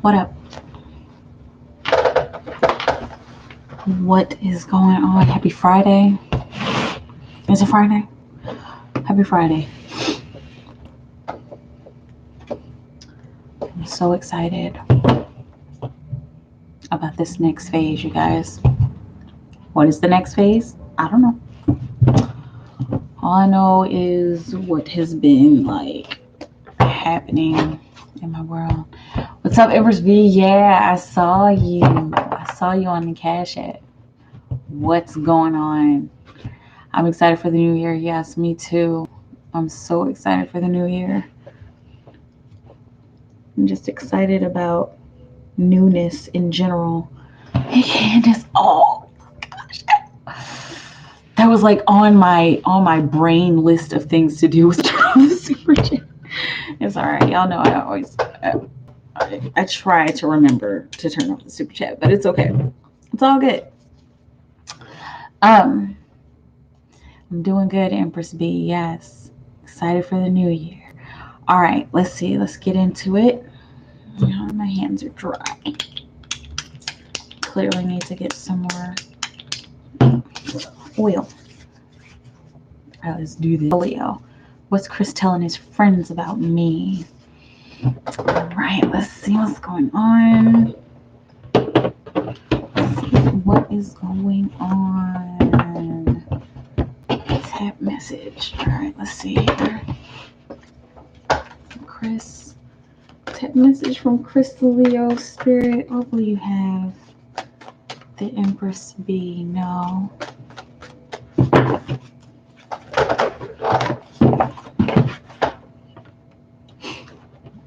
What up? What is going on? Happy Friday. Is it Friday? Happy Friday. I'm so excited about this next phase, you guys. What is the next phase? I don't know. All I know is what has been like happening in my world. What's up, Empress V? Yeah, I saw you. I saw you on the cash.app. What's going on? I'm excited for the new year. Yes, me too. I'm so excited for the new year. I'm just excited about newness in general. Hey, Candace. Oh gosh, that was like on my brain list of things to do was turn on the super chat. It's all right. Y'all know I always I try to remember to turn off the super chat, but it's okay. It's all good. I'm doing good, Empress B. Yes, excited for the new year. All right, let's see. Let's get into it. My hands are dry. Clearly need to get some more oil. All right, let's do this. Leo, what's Chris telling his friends about me? All right, let's see what's going on. What is going on? Tap message. All right, let's see here. Chris. Tap message from Chris the Leo Spirit. What will you have? The Empress B. No.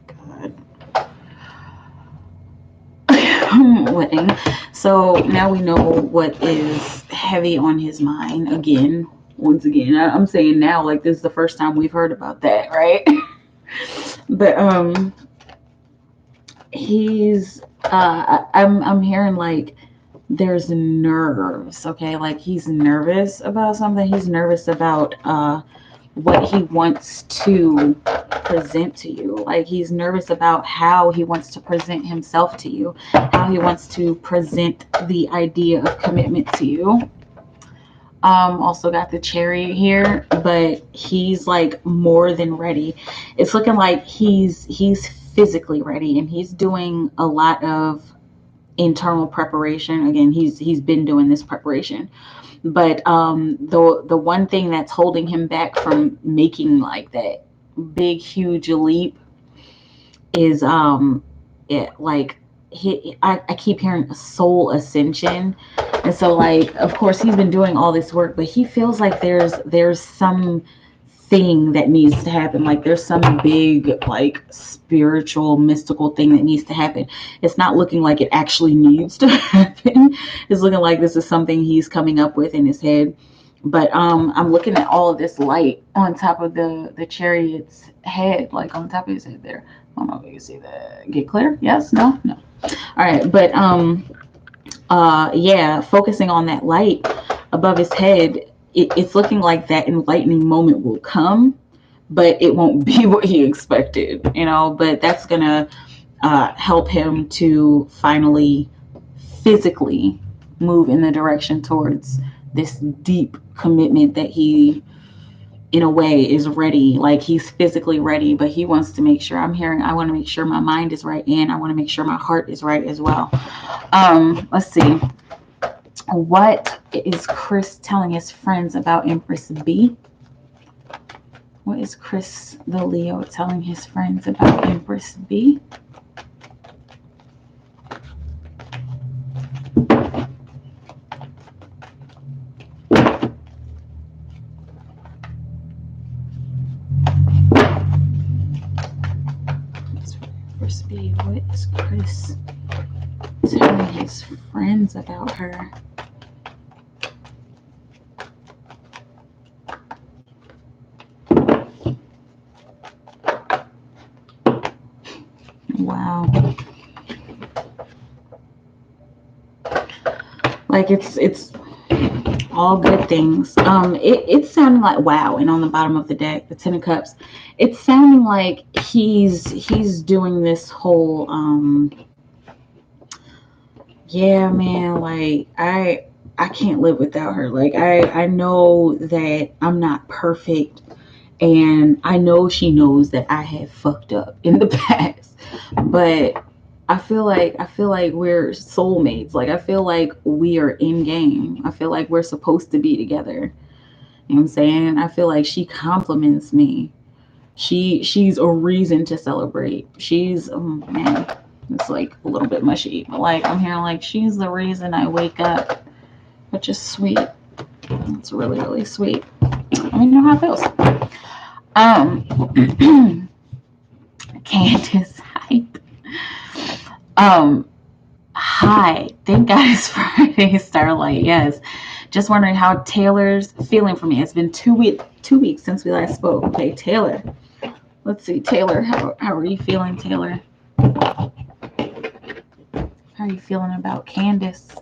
God. Wedding. So now we know what is heavy on his mind again. Once again, I'm saying now, like this is the first time we've heard about that, right? But he's I'm hearing like there's nerves, okay? Like he's nervous about something. He's nervous about what he wants to present to you. Like he's nervous about how he wants to present himself to you, how he wants to present the idea of commitment to you. Also got the Chariot here, but he's like more than ready. It's looking like he's physically ready, and he's doing a lot of internal preparation. Again, he's been doing this preparation, but the one thing that's holding him back from making like that big huge leap is it like I keep hearing a soul ascension. And so like of course he's been doing all this work, but he feels like there's some thing that needs to happen. Like there's some big like spiritual mystical thing that needs to happen. It's not looking like it actually needs to happen. It's looking like this is something he's coming up with in his head. But I'm looking at all of this light on top of the Chariot's head, like on top of his head there. I don't know if you can see that. Get clear? Yes? No? No. All right. But yeah, focusing on that light above his head, it's looking like that enlightening moment will come, but it won't be what he expected, you know. But that's gonna help him to finally physically move in the direction towards this deep commitment that he in a way is ready. Like he's physically ready, but he wants to make sure. I want to make sure my mind is right, and I want to make sure my heart is right as well. Let's see. What is Chris telling his friends about Empress B? What is Chris the Leo telling his friends about Empress B? Empress B, what is Chris telling his friends about her? Wow. Like it's all good things. It's sounding like wow, and on the bottom of the deck, the Ten of Cups, it's sounding like he's doing this whole yeah, man, like I can't live without her. Like I know that I'm not perfect, and I know she knows that I have fucked up in the past. But I feel like we're soulmates. Like I feel like we are in game. I feel like we're supposed to be together. You know what I'm saying? I feel like she compliments me. She's a reason to celebrate. She's man, it's like a little bit mushy. But like I'm hearing like she's the reason I wake up, which is sweet. It's really, really sweet. Let me know how it feels. Candace hype. Um Hi, thank God it's Friday, Starlight. Yes, just wondering how Taylor's feeling for me. It's been 2 weeks since we last spoke. Okay, Taylor. Let's see, Taylor. How are you feeling, Taylor? How are you feeling about Candace?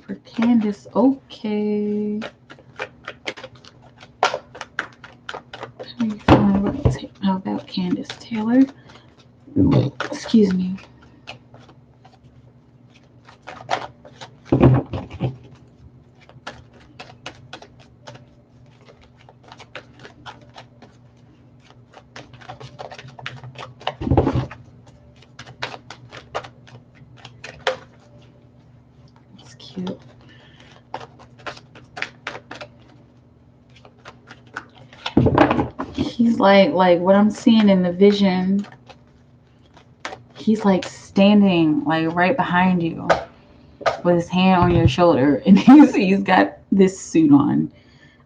For Candace, okay. How are you feeling about Candace, Taylor? Excuse me. It's cute. He's like what I'm seeing in the vision. He's like standing like right behind you with his hand on your shoulder, and he's got this suit on.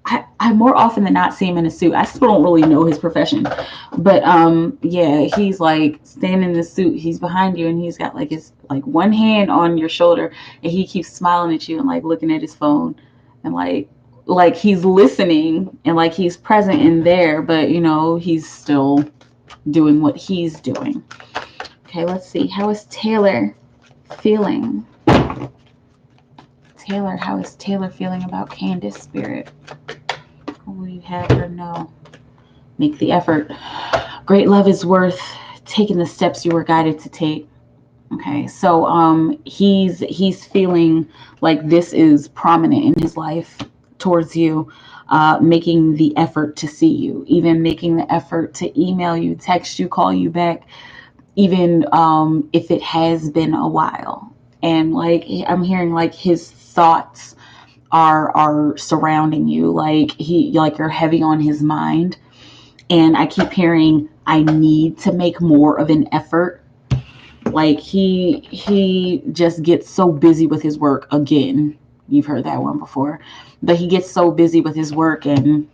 I more often than not see him in a suit. I still don't really know his profession, but yeah, he's like standing in the suit. He's behind you, and he's got like his like one hand on your shoulder, and he keeps smiling at you and like looking at his phone, and like he's listening and like he's present in there, but you know he's still doing what he's doing. Okay, let's see. How is Taylor feeling? Taylor, how is Taylor feeling about Candace, Spirit? What will you have her know? Make the effort. Great love is worth taking the steps you were guided to take. Okay, so he's feeling like this is prominent in his life towards you, making the effort to see you, even making the effort to email you, text you, call you back, even if it has been a while. And like I'm hearing like his thoughts are surrounding you, like you're heavy on his mind. And I keep hearing I need to make more of an effort. Like he just gets so busy with his work again. You've heard that one before. But he gets so busy with his work and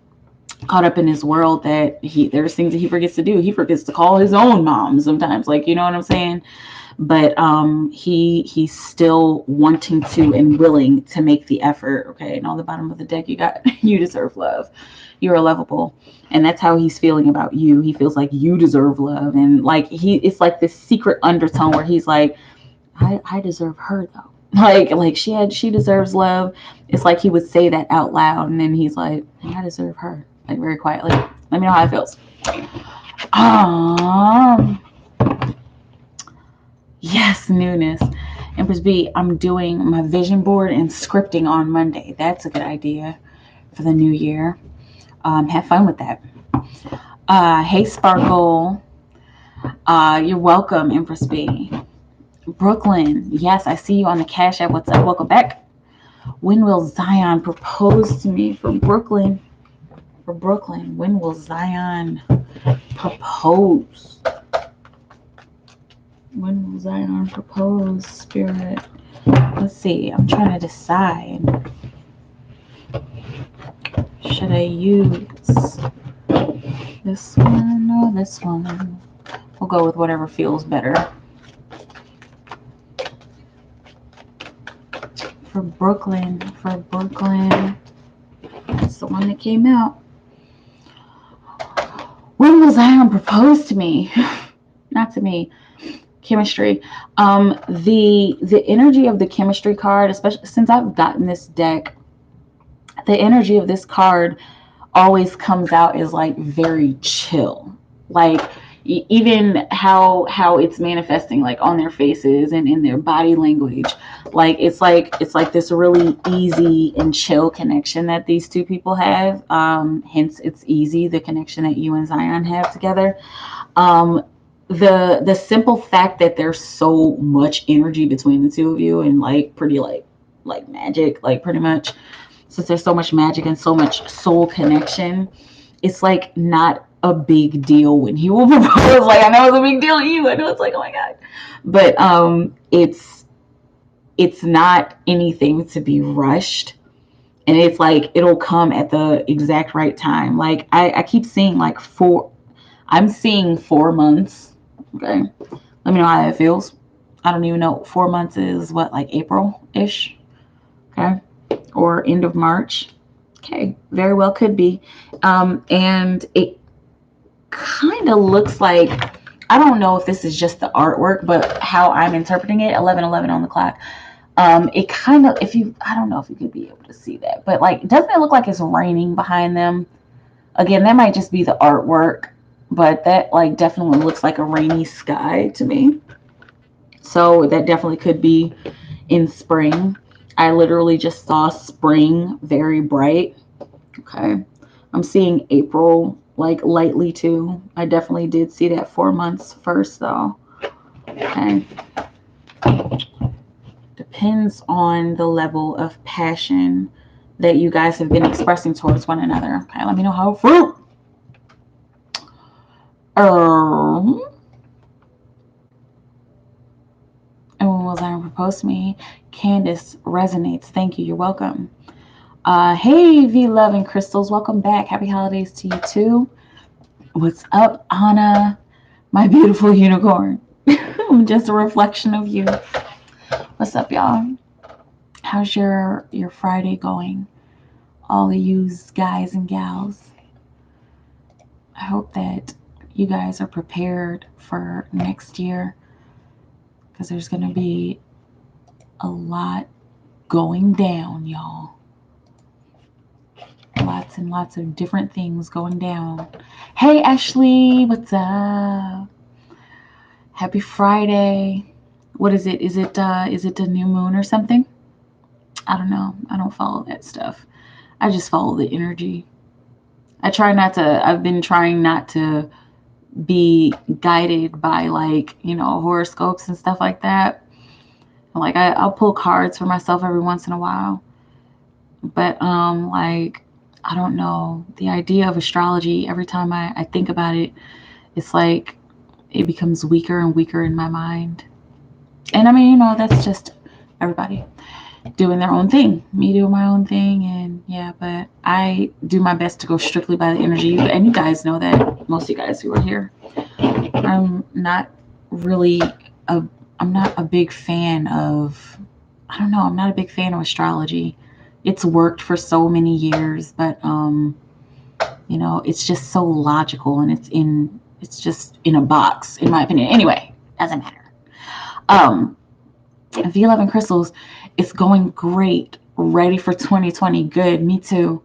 caught up in his world that there's things that he forgets to do. He forgets to call his own mom sometimes, like, you know what I'm saying? But he's still wanting to and willing to make the effort. Okay, and on the bottom of the deck you got you deserve love, you're lovable. And that's how he's feeling about you. He feels like you deserve love, and like it's like this secret undertone where he's like, I deserve her though. Like she deserves love. It's like he would say that out loud, and then he's like, I deserve her, like very quietly. Let me know how it feels. Yes, newness. Empress B, I'm doing my vision board and scripting on Monday. That's a good idea for the new year. Have fun with that. Hey, Sparkle. You're welcome, Empress B. Brooklyn, yes, I see you on the Cash App. What's up? Welcome back. When will Zion propose to me? For Brooklyn. When will Zion propose? When will Zion propose, Spirit? Let's see. I'm trying to decide. Should I use this one or this one? We'll go with whatever feels better. For Brooklyn. That's the one that came out. When will Zion propose to me? Not to me. Chemistry. The energy of the chemistry card, especially since I've gotten this deck, the energy of this card always comes out as like very chill. Like even how it's manifesting, like on their faces and in their body language. Like it's like this really easy and chill connection that these two people have. Hence it's easy, the connection that you and Zion have together. um the simple fact that there's so much energy between the two of you, and like pretty like magic, like pretty much, since there's so much magic and so much soul connection, it's like not a big deal when he will propose. Like I know it's a big deal to you. I know it's like, oh my god. But it's not anything to be rushed. And it's like it'll come at the exact right time. Like I keep seeing like I'm seeing 4 months. Okay. Let me know how that feels. I don't even know. 4 months is what, like April-ish? Okay. Or end of March. Okay. Very well could be. And it kind of looks like, I don't know if this is just the artwork, but how I'm interpreting it, 11:11 on the clock. It kind of, I don't know if you could be able to see that, but like, doesn't it look like it's raining behind them? Again, that might just be the artwork, but that like definitely looks like a rainy sky to me. So that definitely could be in spring. I literally just saw spring very bright. Okay. I'm seeing April like lightly too. I definitely did see that 4 months first though. Okay. Depends on the level of passion that you guys have been expressing towards one another. Okay, let me know how fruit. And when was I proposed to me? Candace resonates. Thank you. You're welcome. Hey, V Love and Crystals, welcome back. Happy holidays to you too. What's up, Anna? My beautiful unicorn. I'm just a reflection of you. What's up, y'all? How's your Friday going? All of you guys and gals. I hope that you guys are prepared for next year, because there's going to be a lot going down, y'all. Lots and lots of different things going down. Hey, Ashley, what's up? Happy Friday. What is it? Is it the new moon or something? I don't know. I don't follow that stuff. I just follow the energy. I've been trying not to be guided by like, horoscopes and stuff like that. Like I'll pull cards for myself every once in a while. But like, I don't know. The idea of astrology, every time I think about it, it's like it becomes weaker and weaker in my mind. And I mean, that's just everybody doing their own thing. Me doing my own thing, and yeah, but I do my best to go strictly by the energy. And you guys know that, most of you guys who are here. I'm not a big fan of, I don't know, I'm not a big fan of astrology. It's worked for so many years, but it's just so logical, and it's just in a box, in my opinion. Anyway, doesn't matter. V11 Crystals, it's going great. Ready for 2020. Good. Me too.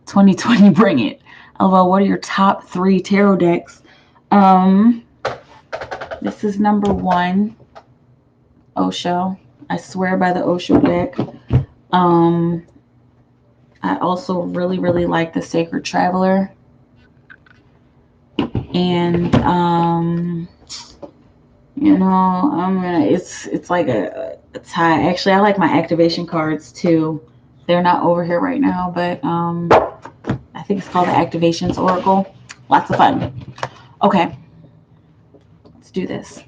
2020, bring it. Although, what are your top 3 tarot decks? This is number 1, Osho. I swear by the Osho deck. I also really, really like the Sacred Traveler. And it's like a tie. Actually, I like my activation cards too. They're not over here right now, but I think it's called the Activations Oracle. Lots of fun. Okay, let's do this.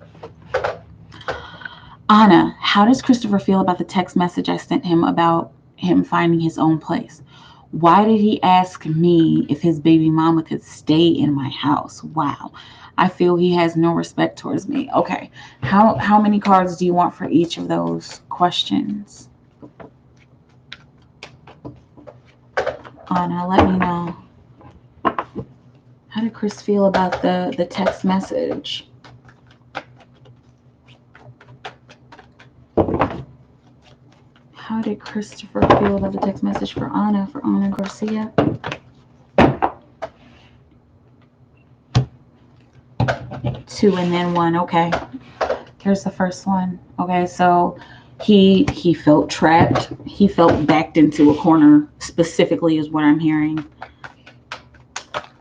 Anna, how does Christopher feel about the text message I sent him about him finding his own place? Why did he ask me if his baby mama could stay in my house? Wow. I feel he has no respect towards me. Okay. How many cards do you want for each of those questions? Anna, let me know. How did Chris feel about the text message? How did Christopher feel about the text message for Anna Garcia? 2 and then 1. Okay. Here's the first one. Okay, so he felt trapped. He felt backed into a corner, specifically is what I'm hearing.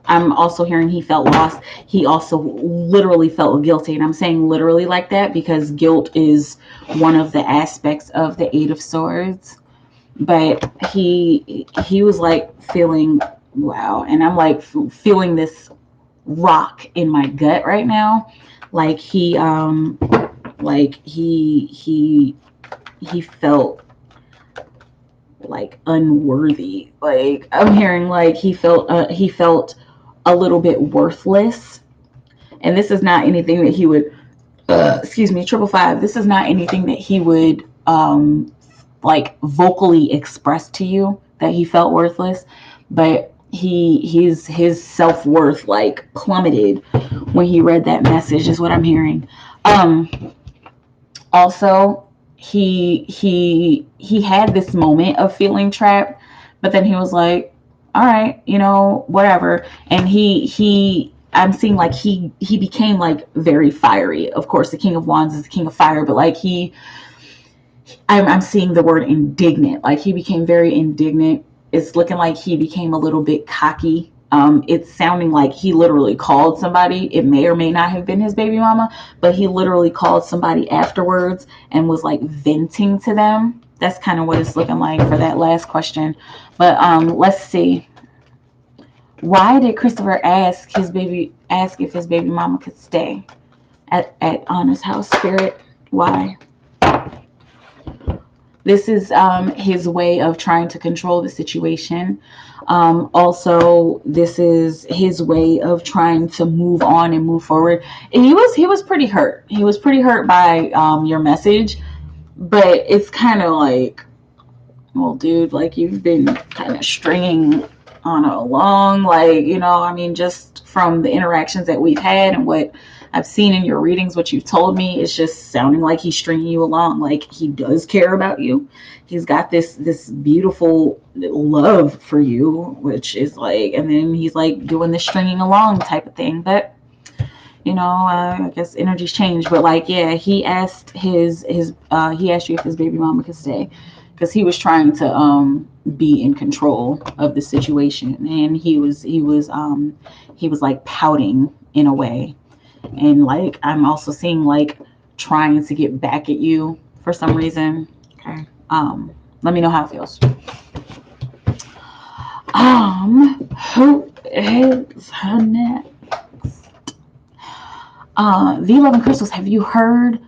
I'm also hearing he felt lost. He also literally felt guilty. And I'm saying literally like that because guilt is one of the aspects of the 8 of Swords. But he was like feeling, wow. And I'm like feeling this rock in my gut right now. Like he felt like unworthy. Like I'm hearing like he felt a little bit worthless. And this is not anything that he would excuse me, 555. This is not anything that he would like vocally express to you that he felt worthless, but his self-worth like plummeted when he read that message is what I'm hearing. Also he had this moment of feeling trapped, but then he was like, all right, you know, whatever. And I'm seeing like he became like very fiery. Of course, the King of Wands is the King of Fire, but like I'm seeing the word indignant. Like he became very indignant. It's looking like he became a little bit cocky. It's sounding like he literally called somebody. It may or may not have been his baby mama, but he literally called somebody afterwards and was like venting to them. That's kind of what it's looking like for that last question. But let's see. Why did Christopher ask if his baby mama could stay at Anna's house, Spirit? Why? This is his way of trying to control the situation. Also, this is his way of trying to move on and move forward. And he was pretty hurt. He was pretty hurt by your message, but it's kind of like, well, dude, like you've been kind of stringing on along, like, you know, I mean, just from the interactions that we've had and what I've seen in your readings, what you've told me, it's just sounding like he's stringing you along. Like he does care about you. He's got this beautiful love for you, which is like, and then he's like doing the stringing along type of thing. But you know, I guess energies change. But like, yeah, he asked he asked you if his baby mama could stay because he was trying to be in control of the situation, and he was like pouting in a way. And like I'm also seeing like trying to get back at you for some reason. Okay. Let me know how it feels. Who is her next? V11 Crystals, have you heard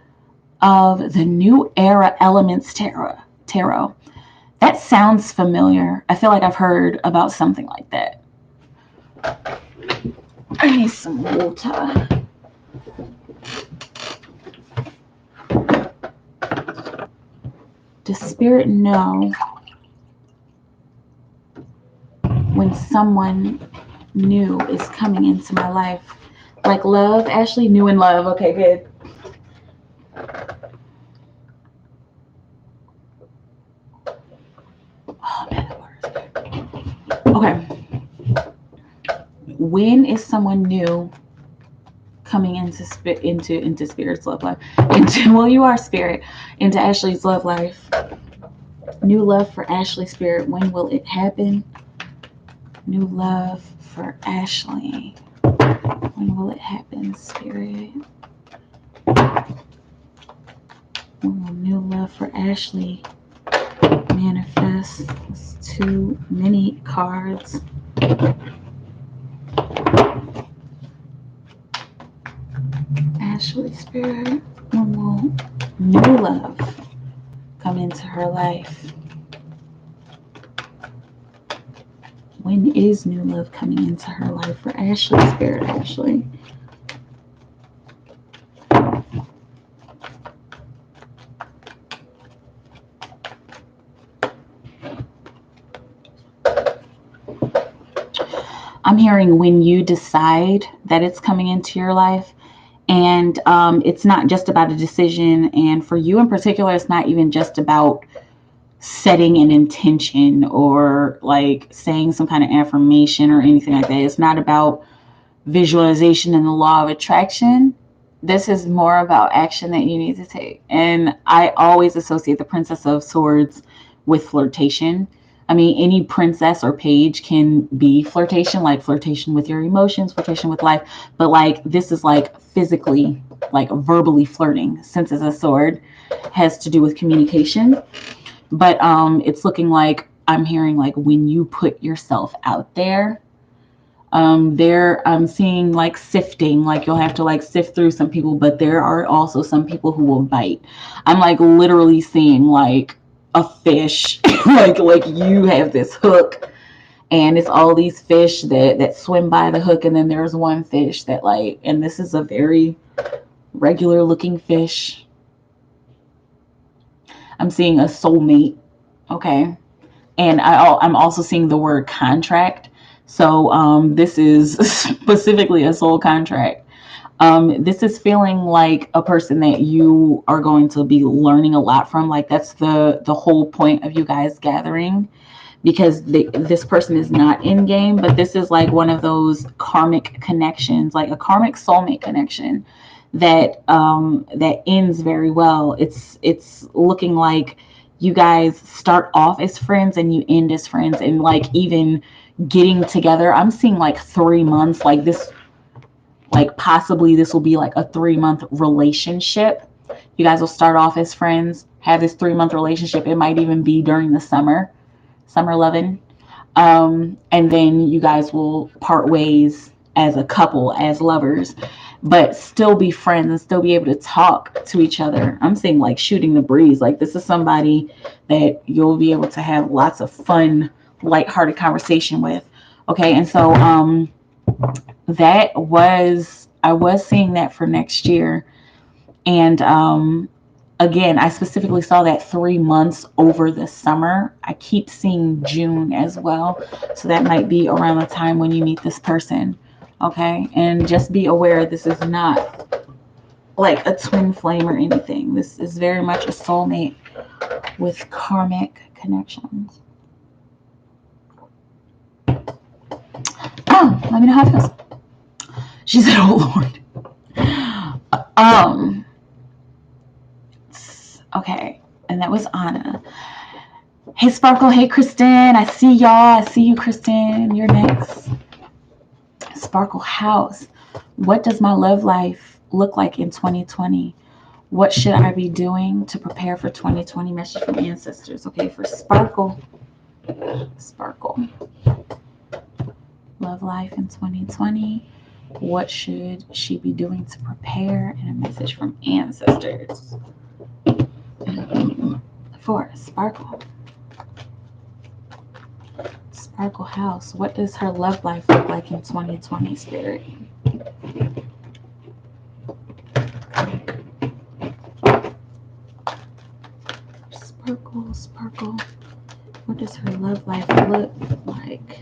of the New Era Elements Tarot? That sounds familiar. I feel like I've heard about something like that. I need some water. Does Spirit know when someone new is coming into my life? Like love, Ashley? New in love. Okay, good. Oh, man, that water is good. Okay. When is someone new coming into Spirit's love life? Well, you are Spirit. Into Ashley's love life. New love for Ashley, Spirit. When will it happen? New love for Ashley. When will it happen, Spirit? When will new love for Ashley manifest? It's too many cards. Ashley, Spirit. When will new love come into her life? When is new love coming into her life for Ashley, Spirit, Ashley? I'm hearing when you decide that it's coming into your life. And it's not just about a decision. And for you in particular, it's not even just about setting an intention or like saying some kind of affirmation or anything like that. It's not about visualization and the law of attraction. this is more about action that you need to take. And I always associate the Princess of Swords with flirtation. I mean, any princess or page can be flirtation, like flirtation with your emotions, flirtation with life. But like, this is like physically, like verbally flirting, since it's a sword, has to do with communication. But it's looking like I'm hearing like when you put yourself out there, there I'm seeing like sifting, like you'll have to like sift through some people, but there are also some people who will bite. I'm like literally seeing like a fish, like you have this hook, and it's all these fish that swim by the hook, and then there's one fish that like, and this is a very regular looking fish. I'm seeing a soulmate, okay, and I'm also seeing the word contract. So this is specifically a soul contract. This is feeling like a person that you are going to be learning a lot from. Like that's the whole point of you guys gathering, because this person is not in game, but this is like one of those karmic connections, like a karmic soulmate connection that ends very well. It's looking like you guys start off as friends and you end as friends, and like even getting together. I'm seeing like 3 months, like this, like possibly this will be like a 3 month relationship. You guys will start off as friends, have this 3 month relationship. It might even be during the summer loving. And then you guys will part ways as a couple, as lovers, but still be friends and still be able to talk to each other. I'm saying like shooting the breeze. Like this is somebody that you'll be able to have lots of fun, lighthearted conversation with. Okay, and so I was seeing that for next year. And again, I specifically saw that 3 months over the summer. I keep seeing June as well. So that might be around the time when you meet this person. Okay. And just be aware this is not like a twin flame or anything. This is very much a soulmate with karmic connections. Oh, let me know how it feels. She said, oh Lord. Okay, and that was Anna. Hey Sparkle, hey Kristen, I see y'all. I see you, Kristen. You're next. Sparkle House. What does my love life look like in 2020? What should I be doing to prepare for 2020? Message from ancestors. Okay, for Sparkle. Sparkle. Love life in 2020. What should she be doing to prepare? And a message from ancestors. For Sparkle. Sparkle House. What does her love life look like in 2020, Spirit? Sparkle, Sparkle. What does her love life look like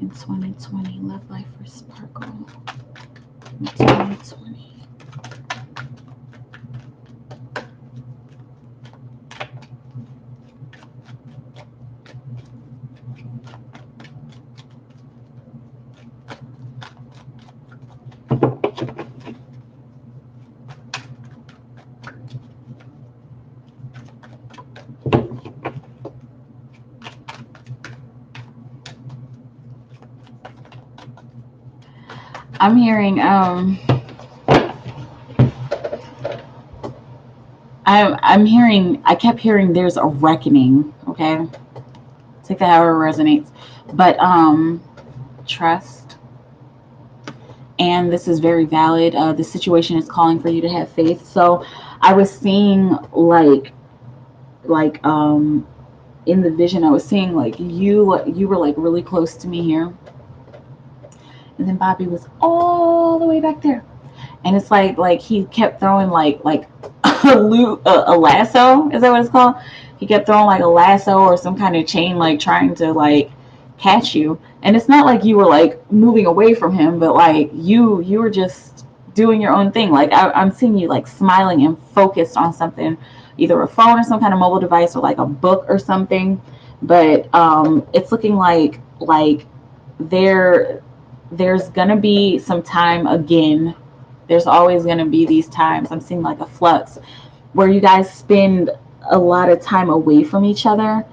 in 2020? Love life for Sparkle in 2020. I'm hearing I kept hearing there's a reckoning, okay? Take that however it resonates. But trust. And this is very valid. The situation is calling for you to have faith. So I was seeing like in the vision, I was seeing like you were like really close to me here. And then Bobby was all the way back there. And it's like he kept throwing like a lasso, is that what it's called? He kept throwing like a lasso or some kind of chain, like trying to like catch you. And it's not like you were like moving away from him, but like you were just doing your own thing. Like I'm seeing you like smiling and focused on something, either a phone or some kind of mobile device or like a book or something. But it's looking like there's gonna be some time again There's always going to be these times. I'm seeing like a flux where you guys spend a lot of time away from each other,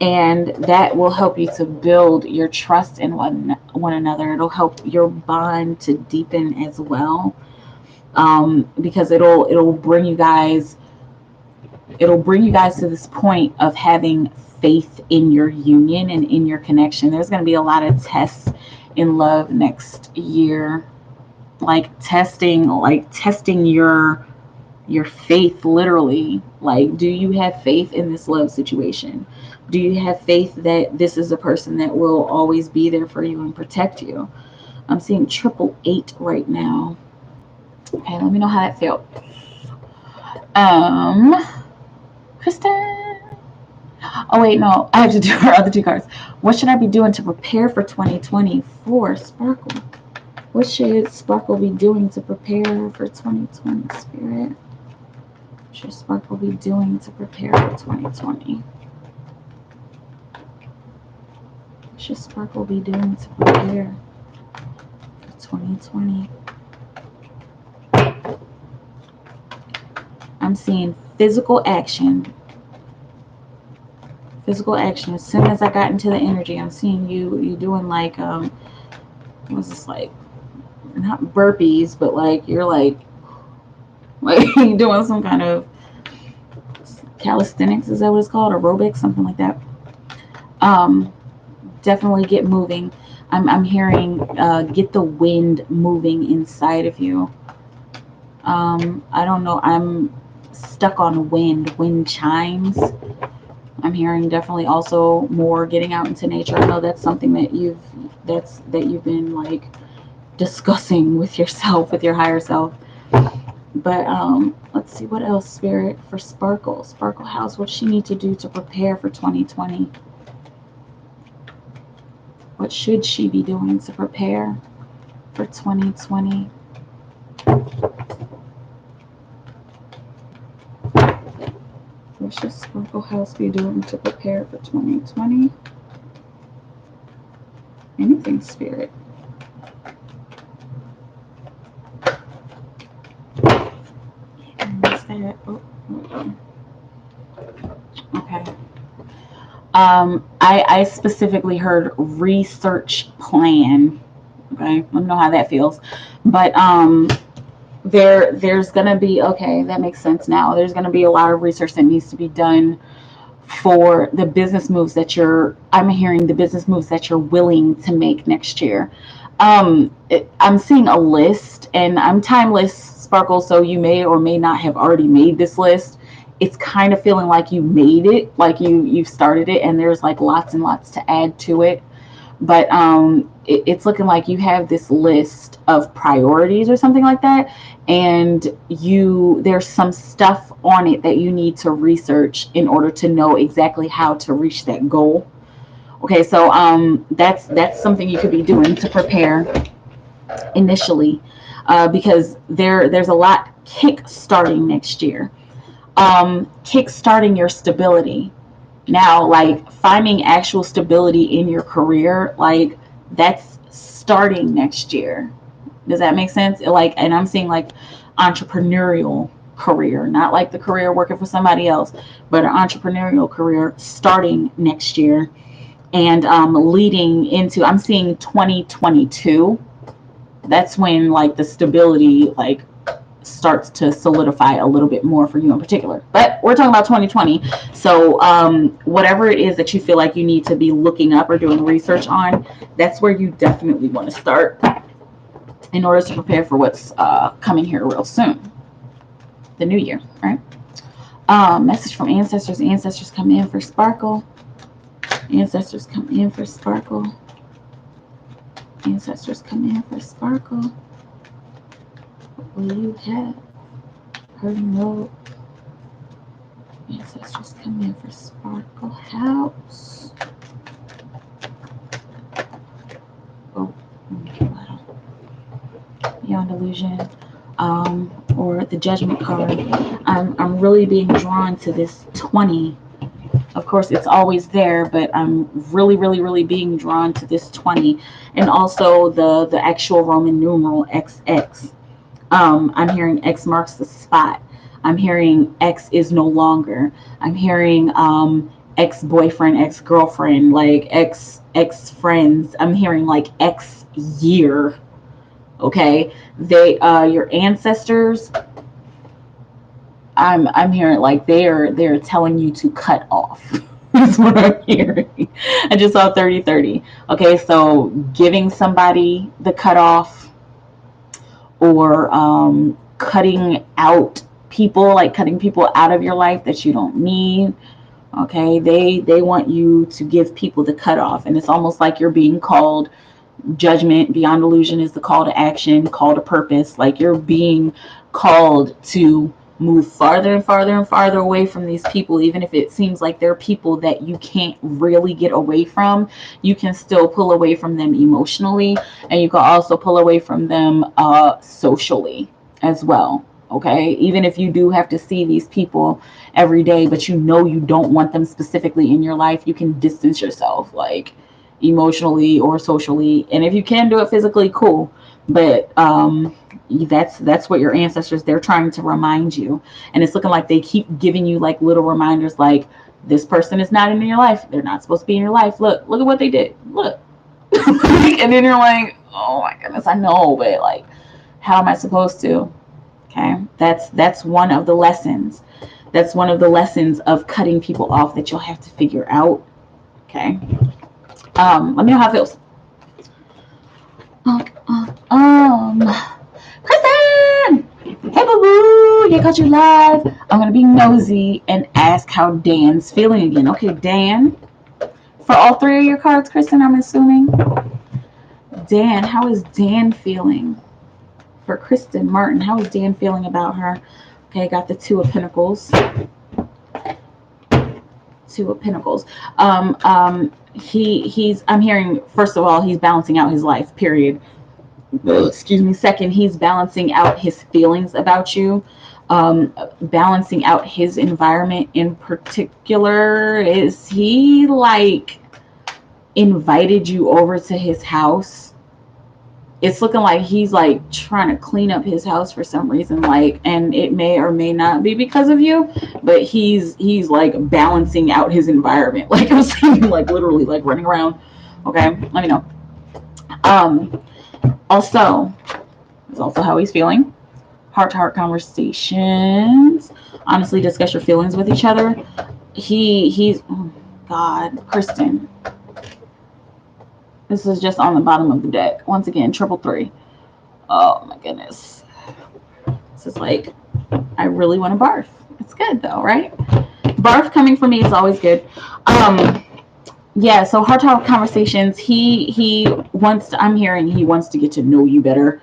and that will help you to build your trust in one another. It'll help your bond to deepen as well, because it'll bring you guys to this point of having faith in your union and in your connection. There's going to be a lot of tests in love next year, like testing your faith, literally. Like, do you have faith in this love situation? Do you have faith that this is a person that will always be there for you and protect you? I'm seeing 888 right now. Okay, let me know how that felt. Kristen. Oh wait, no, I have to do her other 2 cards. What should I be doing to prepare for 2024? Sparkle. What should Sparkle be doing to prepare for 2020, Spirit? What should Sparkle be doing to prepare for 2020? What should Sparkle be doing to prepare for 2020? I'm seeing physical action. Physical action. As soon as I got into the energy, I'm seeing you doing like what's this, like, not burpees, but like you're like doing some kind of calisthenics, is that what it's called? Aerobics, something like that. Definitely get moving. I'm hearing get the wind moving inside of you. I don't know, I'm stuck on wind chimes. I'm hearing definitely also more getting out into nature. I know that's something that you've been like discussing with yourself, with your higher self. But let's see what else, Spirit, for Sparkle House. What does she need to do to prepare for 2020? What should she be doing to prepare for 2020? What should Sparkle House be doing to prepare for 2020? Anything, Spirit. What's that? Oh, okay. I specifically heard research plan. Okay, let me know how that feels. But there's gonna be, okay, that makes sense now. There's gonna be a lot of research that needs to be done for the business moves that I'm hearing the business moves that you're willing to make next year. I'm seeing a list, and I'm timeless, Sparkle, so you may or may not have already made this list. It's kind of feeling like you made it, like you've started it, and there's like lots and lots to add to it. But it's looking like you have this list of priorities or something like that, and there's some stuff on it that you need to research in order to know exactly how to reach that goal. Okay, so that's something you could be doing to prepare initially, because there's a lot kick-starting next year. Kick-starting your stability. Now, like finding actual stability in your career, like that's starting next year. Does that make sense? Like, and I'm seeing like entrepreneurial career, not like the career working for somebody else, but an entrepreneurial career starting next year, and leading into, I'm seeing 2022. That's when like the stability like starts to solidify a little bit more for you in particular. But we're talking about 2020. So whatever it is that you feel like you need to be looking up or doing research on, that's where you definitely want to start in order to prepare for what's coming here real soon, the new year, right? Message from ancestors. Ancestors come in for Sparkle. Ancestors come in for Sparkle. Ancestors come in for Sparkle. What will you have? Hurting road. Ancestors come in for Sparkle House. Oh, Beyond Illusion. Or the Judgment card. I'm really being drawn to this 20. Of course, it's always there, but I'm really being drawn to this 20, and also the actual Roman numeral XX. I'm hearing X marks the spot. I'm hearing X is no longer. I'm hearing ex-boyfriend, ex-girlfriend, like ex friends. I'm hearing like X year. Okay, they your ancestors. I'm hearing like they're telling you to cut off. That's what I'm hearing. I just saw 30/30. Okay, so giving somebody the cutoff, or cutting out people, like cutting people out of your life that you don't need. Okay, they want you to give people the cutoff, and it's almost like you're being called. Judgment beyond illusion is the call to action, call to purpose. Like you're being called to move farther and farther and farther away from these people. Even if it seems like they're people that you can't really get away from, you can still pull away from them emotionally, and you can also pull away from them socially as well. Okay, even if you do have to see these people every day, but you know you don't want them specifically in your life, you can distance yourself, like emotionally or socially. And if you can do it physically, cool. But that's what your ancestors, they're trying to remind you. And it's looking like they keep giving you like little reminders, like this person is not in your life, they're not supposed to be in your life, look at what they did, look. And then you're like, oh my goodness, I know, but like, how am I supposed to? Okay, that's one of the lessons. That's one of the lessons of cutting people off that you'll have to figure out. Okay. Let me know how it feels. Um, Kristen! Hey, boo boo! You got you live. I'm gonna be nosy and ask how Dan's feeling again. Okay, Dan. For all three of your cards, Kristen, I'm assuming. Dan, how is Dan feeling? For Kristen Martin, how is Dan feeling about her? Okay, I got the Two of Pentacles. Two of Pentacles. He's. I'm hearing. First of all, he's balancing out his life. Period. Excuse me. Second, he's balancing out his feelings about you. Balancing out his environment in particular. Is he like invited you over to his house? It's looking like he's like trying to clean up his house for some reason, like, and it may or may not be because of you, but he's like balancing out his environment. Like I'm saying, like literally like running around. Okay, let me know. Also, it's also how he's feeling. Heart to heart conversations. Honestly, discuss your feelings with each other. He's oh God, Kristen. This is just on the bottom of the deck. Once again, 333. Oh my goodness. This is like, I really want to barf. It's good though, right? Barf coming from me is always good. Yeah, so heart to heart conversations. He wants to, I'm hearing he wants to get to know you better.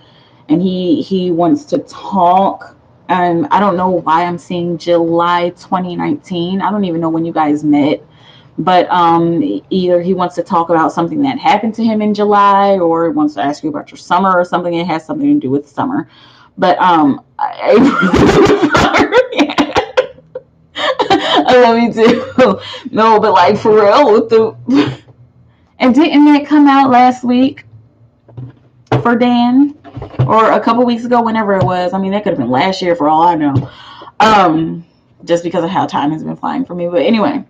And he wants to talk. I don't know why I'm seeing July 2019. I don't even know when you guys met. But either he wants to talk about something that happened to him in July, or he wants to ask you about your summer or something. It has something to do with summer. But I love you too. No, but like for real, with the and didn't that come out last week for Dan, or a couple weeks ago, whenever it was? I mean, that could have been last year for all I know. Just because of how time has been flying for me. But anyway.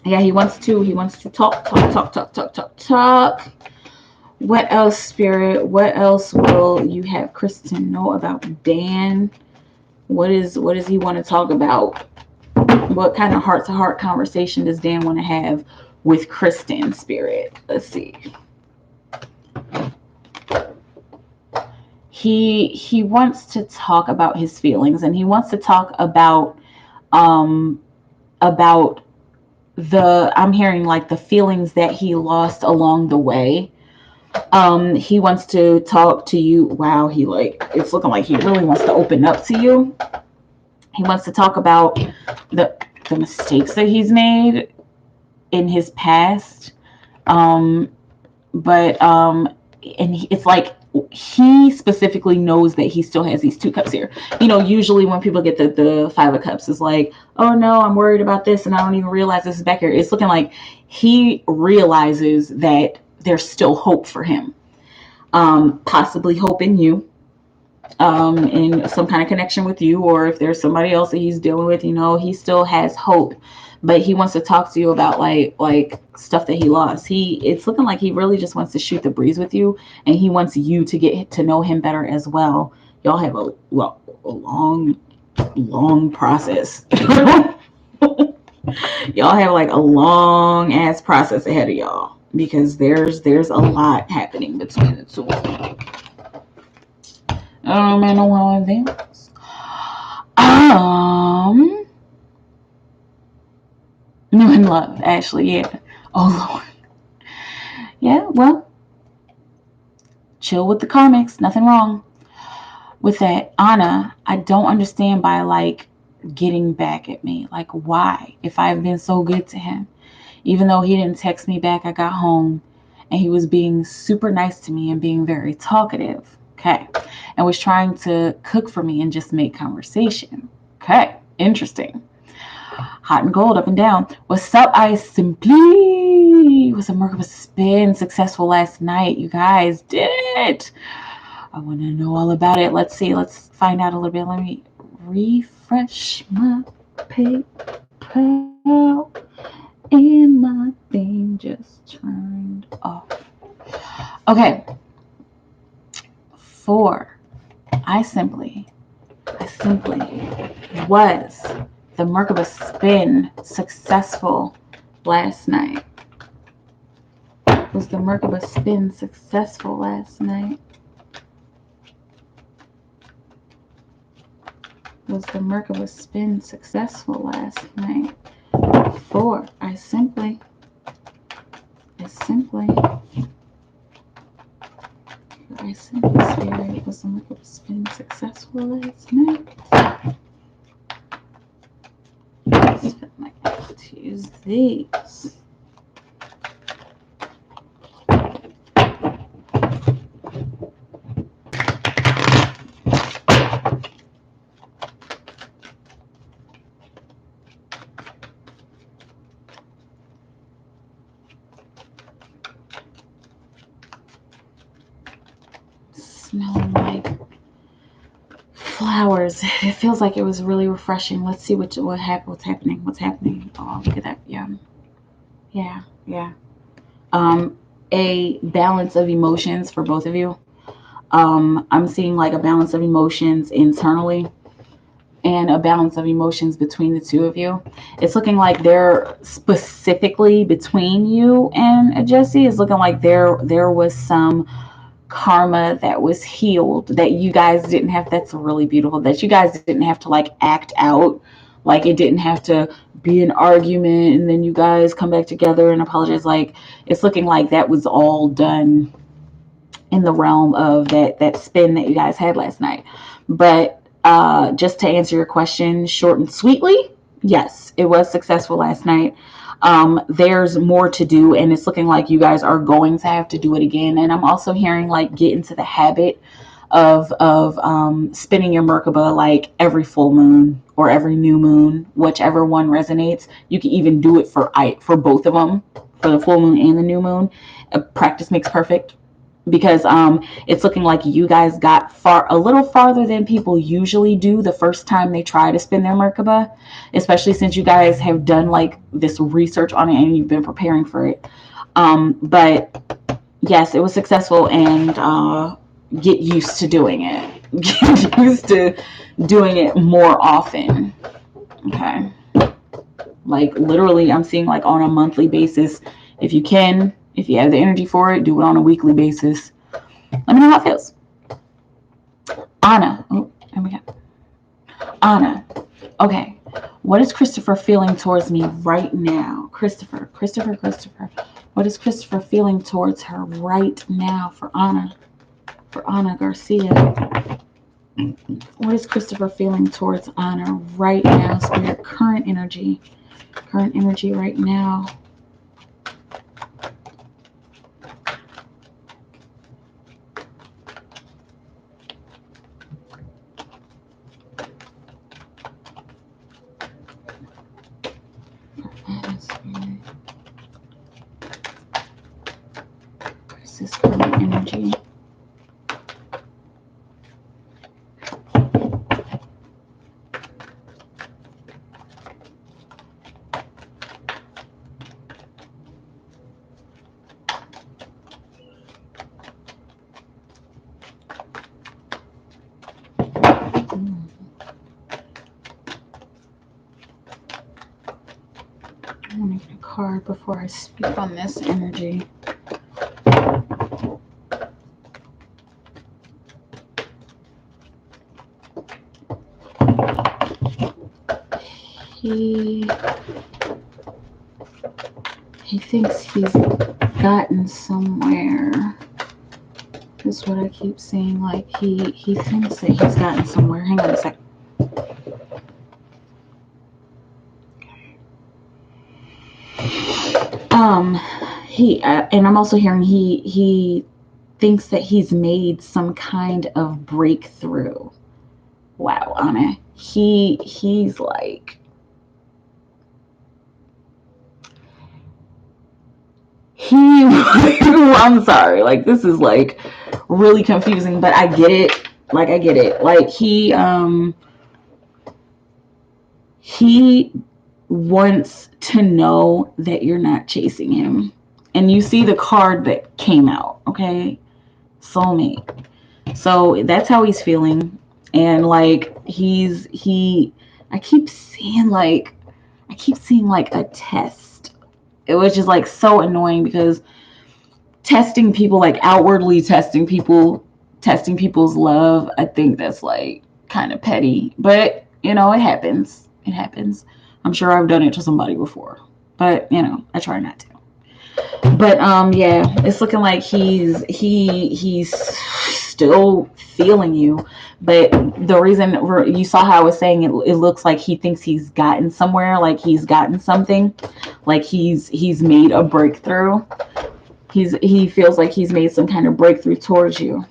Yeah, he wants to talk. What else, Spirit? What else will you have Kristen know about Dan? What does he want to talk about? What kind of heart to heart conversation does Dan want to have with Kristen, Spirit? Let's see. He wants to talk about his feelings, and he wants to talk about I'm hearing like the feelings that he lost along the way. He wants to talk to you. Wow, it's looking like he really wants to open up to you. He wants to talk about the mistakes that he's made in his past. And it's like he specifically knows that he still has these 2 cups here. You know, usually when people get the 5 of cups, it's like, oh no, I'm worried about this and I don't even realize this is back here. It's looking like he realizes that there's still hope for him. Possibly hope in you. in some kind of connection with you, or if there's somebody else that he's dealing with, you know, he still has hope, but he wants to talk to you about like stuff that he lost. It's looking like he really just wants to shoot the breeze with you, and he wants you to get to know him better as well. Y'all have a long process. Y'all have like a long ass process ahead of y'all, because there's a lot happening between the two of them. I know how I think. New in love, Ashley. Yeah. Oh Lord. Yeah. Well, chill with the karmics. Nothing wrong with that. Anna, I don't understand by like getting back at me. Like, why? If I've been so good to him, even though he didn't text me back, I got home and he was being super nice to me and being very talkative. Okay. And was trying to cook for me and just make conversation. Okay. Interesting. Hot and cold, up and down. What's up, I simply was a Merkaba spin successful last night. You guys did it. I want to know all about it. Let's see. Let's find out a little bit. Let me refresh my PayPal, and my thing just turned off. Okay. 4. I simply was the Merkaba spin successful last night. Was the Merkaba spin successful last night? Was the Merkaba spin successful last night? 4. I simply Spirit, was the Merkaba spin successful last night? I have to use these. Smelling like flowers. It feels like it was really refreshing. Let's see what's happening. Oh, look at that. Yeah. A balance of emotions for both of you. I'm seeing like a balance of emotions internally and a balance of emotions between the two of you. It's looking like they're specifically between you and Jesse. It's looking like there was some karma that was healed that you guys didn't have. That's really beautiful that you guys didn't have to like act out. Like, it didn't have to be an argument and then you guys come back together and apologize. Like, it's looking like that was all done in the realm of that spin that you guys had last night. But just to answer your question short and sweetly, yes, it was successful last night. There's more to do, and it's looking like you guys are going to have to do it again. And I'm also hearing like get into the habit of spinning your Merkaba like every full moon or every new moon, whichever one resonates. You can even do it for both of them, for the full moon and the new moon. Practice makes perfect. Because it's looking like you guys got a little farther than people usually do the first time they try to spin their Merkaba, especially since you guys have done like this research on it and you've been preparing for it. But yes, it was successful, and get used to doing it. Get used to doing it more often. Okay. Like, literally, I'm seeing like on a monthly basis. If you can, if you have the energy for it, do it on a weekly basis. Let me know how it feels. Anna. Oh, there we go. Anna. Okay. What is Christopher feeling towards me right now? Christopher. What is Christopher feeling towards her right now for Anna? For Anna Garcia. What is Christopher feeling towards Anna right now? Spirit, current energy right now. This is current energy. a card before I speak on this energy. He thinks he's gotten somewhere. Is what I keep saying. Like he thinks that he's gotten somewhere. Hang on a second. And I'm also hearing he thinks that he's made some kind of breakthrough. Wow, Anna. He's like I'm sorry, like this is like really confusing, but I get it. Like I get it. Like he wants to know that you're not chasing him. And you see the card that came out, okay? Soulmate. So that's how he's feeling. And like I keep seeing like a test. It was just like so annoying because testing people, like outwardly testing people's love, I think that's like kind of petty. But you know, it happens. It happens. I'm sure I've done it to somebody before. But you know, I try not to. But yeah, it's looking like he's still feeling you. But the reason you saw how I was saying it looks like he thinks he's gotten somewhere, like he's gotten something, like he's made a breakthrough. He feels like he's made some kind of breakthrough towards you.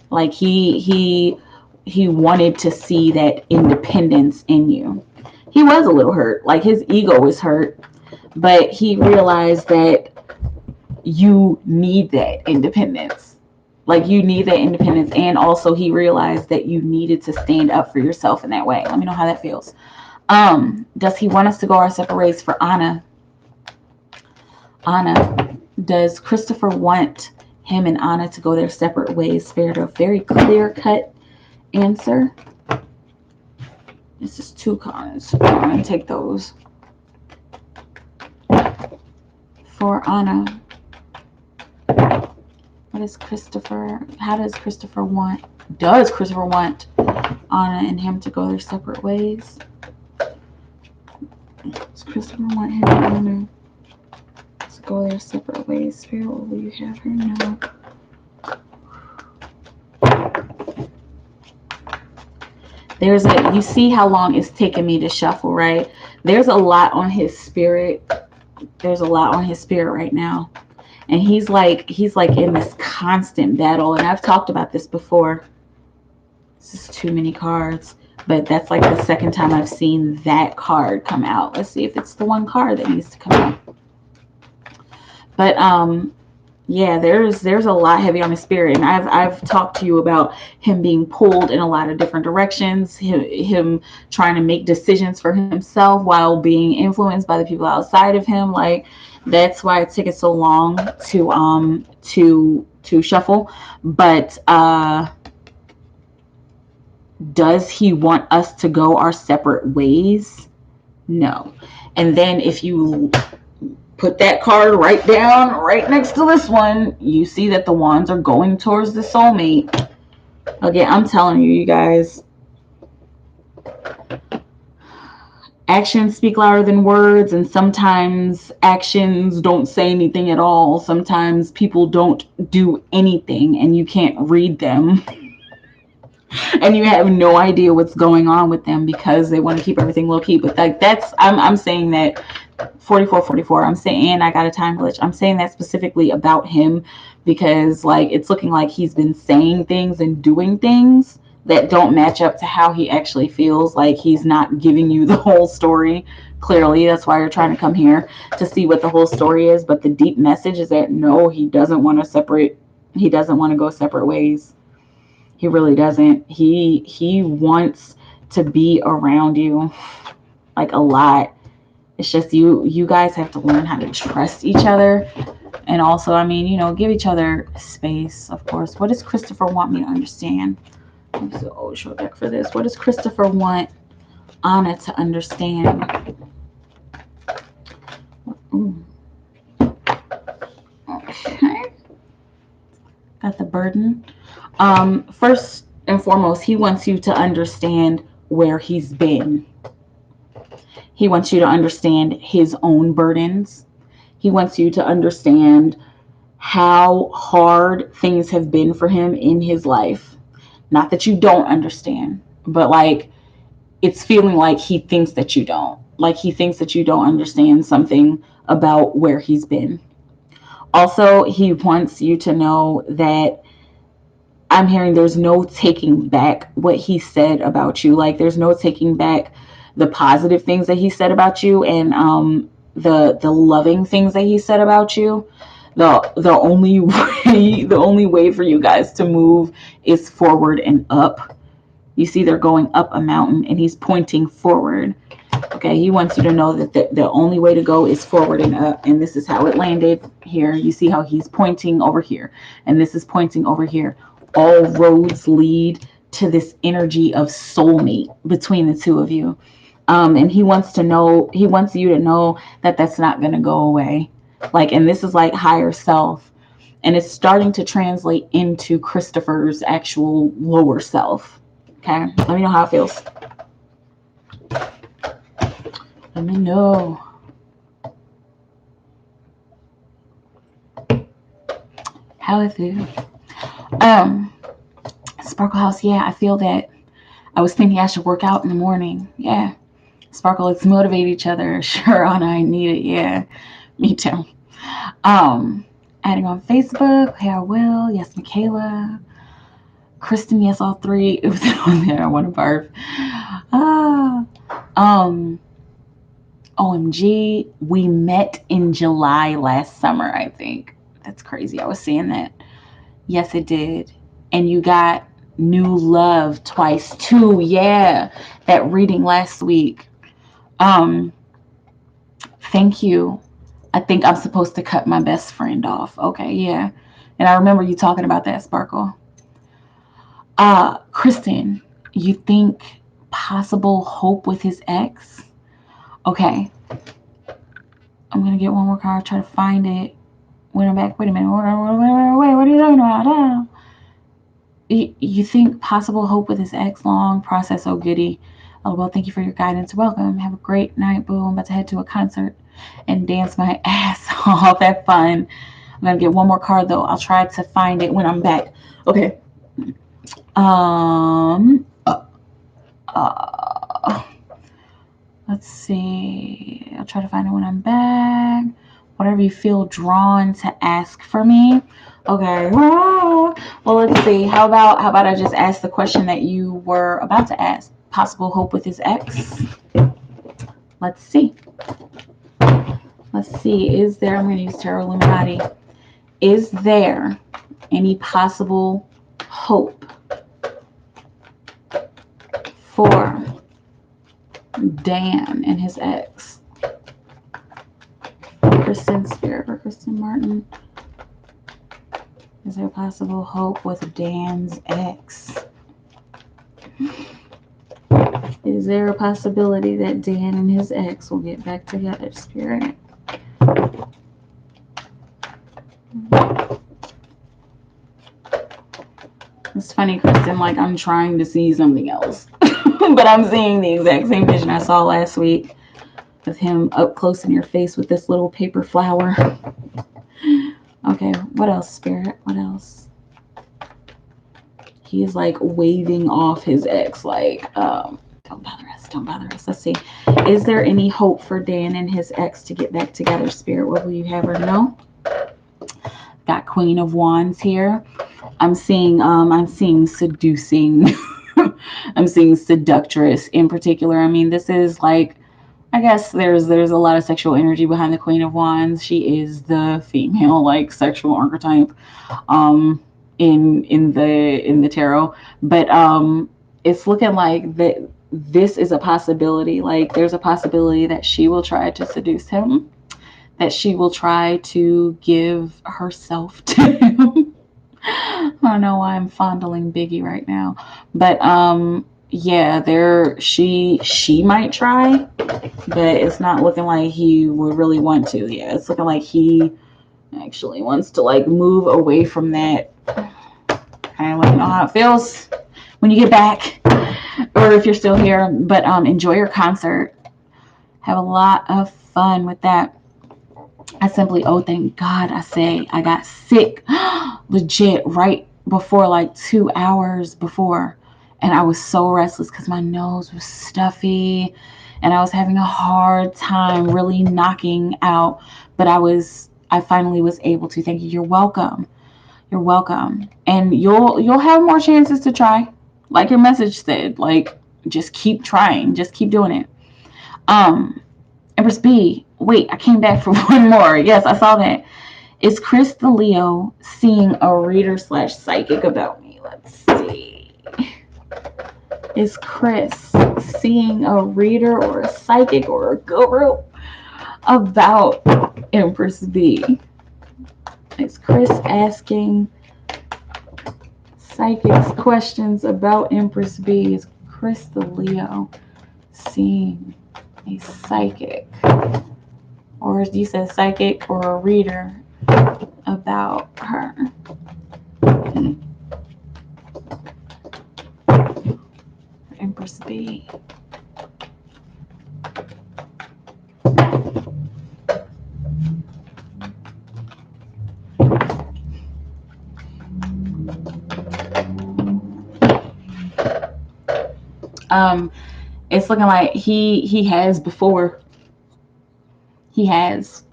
Like he wanted to see that independence in you. He was a little hurt, like his ego was hurt, but he realized that you need that independence. Like you need that independence. And also he realized that you needed to stand up for yourself in that way. Let me know how that feels. Does he want us to go our separate ways? For Anna, does Christopher want him and Anna to go their separate ways? Spirit, a very clear-cut answer. This is 2 cards. I'm going to take those. For Anna, what is Christopher? How does Christopher want? Does Christopher want Anna and him to go their separate ways? Does Christopher want him and Anna to go their separate ways? Spirit, what will you have her know? You see how long it's taken me to shuffle, right? There's a lot on his spirit. There's a lot on his spirit right now. And he's like in this constant battle. And I've talked about this before. This is too many cards. But that's like the second time I've seen that card come out. Let's see if it's the one card that needs to come out. But yeah, there's a lot heavy on his spirit, and I've talked to you about him being pulled in a lot of different directions, him trying to make decisions for himself while being influenced by the people outside of him. Like that's why it took so long to shuffle. But does he want us to go our separate ways? No. And then if you put that card right down, right next to this one, you see that the wands are going towards the soulmate. Again, I'm telling you, you guys, actions speak louder than words, and sometimes actions don't say anything at all. Sometimes people don't do anything, and you can't read them. And you have no idea what's going on with them because they want to keep everything low key. But like I'm saying that 44. I'm saying, and I got a time glitch. I'm saying that specifically about him because like it's looking like he's been saying things and doing things that don't match up to how he actually feels. Like he's not giving you the whole story. Clearly, that's why you're trying to come here to see what the whole story is. But the deep message is that no, he doesn't want to separate. He doesn't want to go separate ways. He really doesn't. He wants to be around you like a lot. It's just you guys have to learn how to trust each other. And also, I mean, you know, give each other space, of course. What does Christopher want me to understand? Oh, short deck for this. What does Christopher want Anna to understand? Ooh. Okay. Got the burden. First and foremost, he wants you to understand where he's been. He wants you to understand his own burdens. He wants you to understand how hard things have been for him in his life. Not that you don't understand, but like it's feeling like he thinks that you don't. Like he thinks that you don't understand something about where he's been. Also, he wants you to know that I'm hearing there's no taking back what he said about you. Like there's no taking back the positive things that he said about you, and the loving things that he said about you. The only way for you guys to move is forward and up. You see they're going up a mountain and he's pointing forward. Okay, he wants you to know that the only way to go is forward and up, and this is how it landed here. You see how he's pointing over here, and this is pointing over here. All roads lead to this energy of soulmate between the two of you. And he wants you to know that that's not going to go away. Like, and this is like higher self, and it's starting to translate into Christopher's actual lower self. Okay, let me know how it feels. Let me know. How it feels. Sparkle House, yeah, I feel that. I was thinking I should work out in the morning. Yeah. Sparkle, let's motivate each other. Sure, Anna, I need it. Yeah, me too. Adding on Facebook. Hey, I will. Yes, Mikaela. Kristen, yes, all three. It was on there. I want to barf. OMG, we met in July last summer, I think. That's crazy. I was seeing that. Yes, it did. And you got new love twice too. Yeah, that reading last week. Thank you. I think I'm supposed to cut my best friend off. Okay, yeah. And I remember you talking about that, Sparkle. Kristen, you think possible hope with his ex? Okay. I'm gonna get one more card, try to find it. When I'm back, wait a minute. Wait, what are you talking about? You think possible hope with his ex? Long process, oh goody. Oh, well, thank you for your guidance. Welcome. Have a great night, boo. I'm about to head to a concert and dance my ass off. Have fun. I'm going to get one more card, though. I'll try to find it when I'm back. Okay. Let's see. I'll try to find it when I'm back. Whatever you feel drawn to ask for me. Okay. Well, let's see. How about I just ask the question that you were about to ask? Possible hope with his ex. Let's see. Is there, I'm going to use Tarot Illuminati. Is there any possible hope for Dan and his ex? Kristen Spirit for Kristen Martin. Is there possible hope with Dan's ex? Is there a possibility that Dan and his ex will get back together, Spirit? It's funny, Kristen, like I'm trying to see something else. But I'm seeing the exact same vision I saw last week of him up close in your face with this little paper flower. Okay, what else, Spirit? What else? He's like waving off his ex, like, don't bother us. Let's see. Is there any hope for Dan and his ex to get back together, Spirit? What will you have her know? Got Queen of Wands here. I'm seeing seducing. I'm seeing seductress in particular. I mean, this is like, I guess there's a lot of sexual energy behind the Queen of Wands. She is the female like sexual archetype in the tarot. But it's looking like that this is a possibility. Like there's a possibility that she will try to seduce him, that she will try to give herself to him. I don't know why I'm fondling Biggie right now, but yeah, she might try, but it's not looking like he would really want to. Yeah, it's looking like he actually wants to like move away from that. I don't know how it feels when you get back, or if you're still here. But enjoy your concert. Have a lot of fun with that. I simply, oh, thank God, I say I got sick legit right before, like 2 hours before. And I was so restless because my nose was stuffy and I was having a hard time really knocking out. But I finally was able to. Thank you. You're welcome. You're welcome. And you'll have more chances to try. Like your message said, like just keep trying. Just keep doing it. Empress B, wait, I came back for one more. Yes, I saw that. Is Chris the Leo seeing a reader / psychic about me? Let's see. Is Chris seeing a reader or a psychic or a guru about Empress B? Is Chris asking psychics questions about Empress B? Is Chris the Leo seeing a psychic? Or as you said, psychic or a reader about her? Empress B. It's looking like he has before. He has.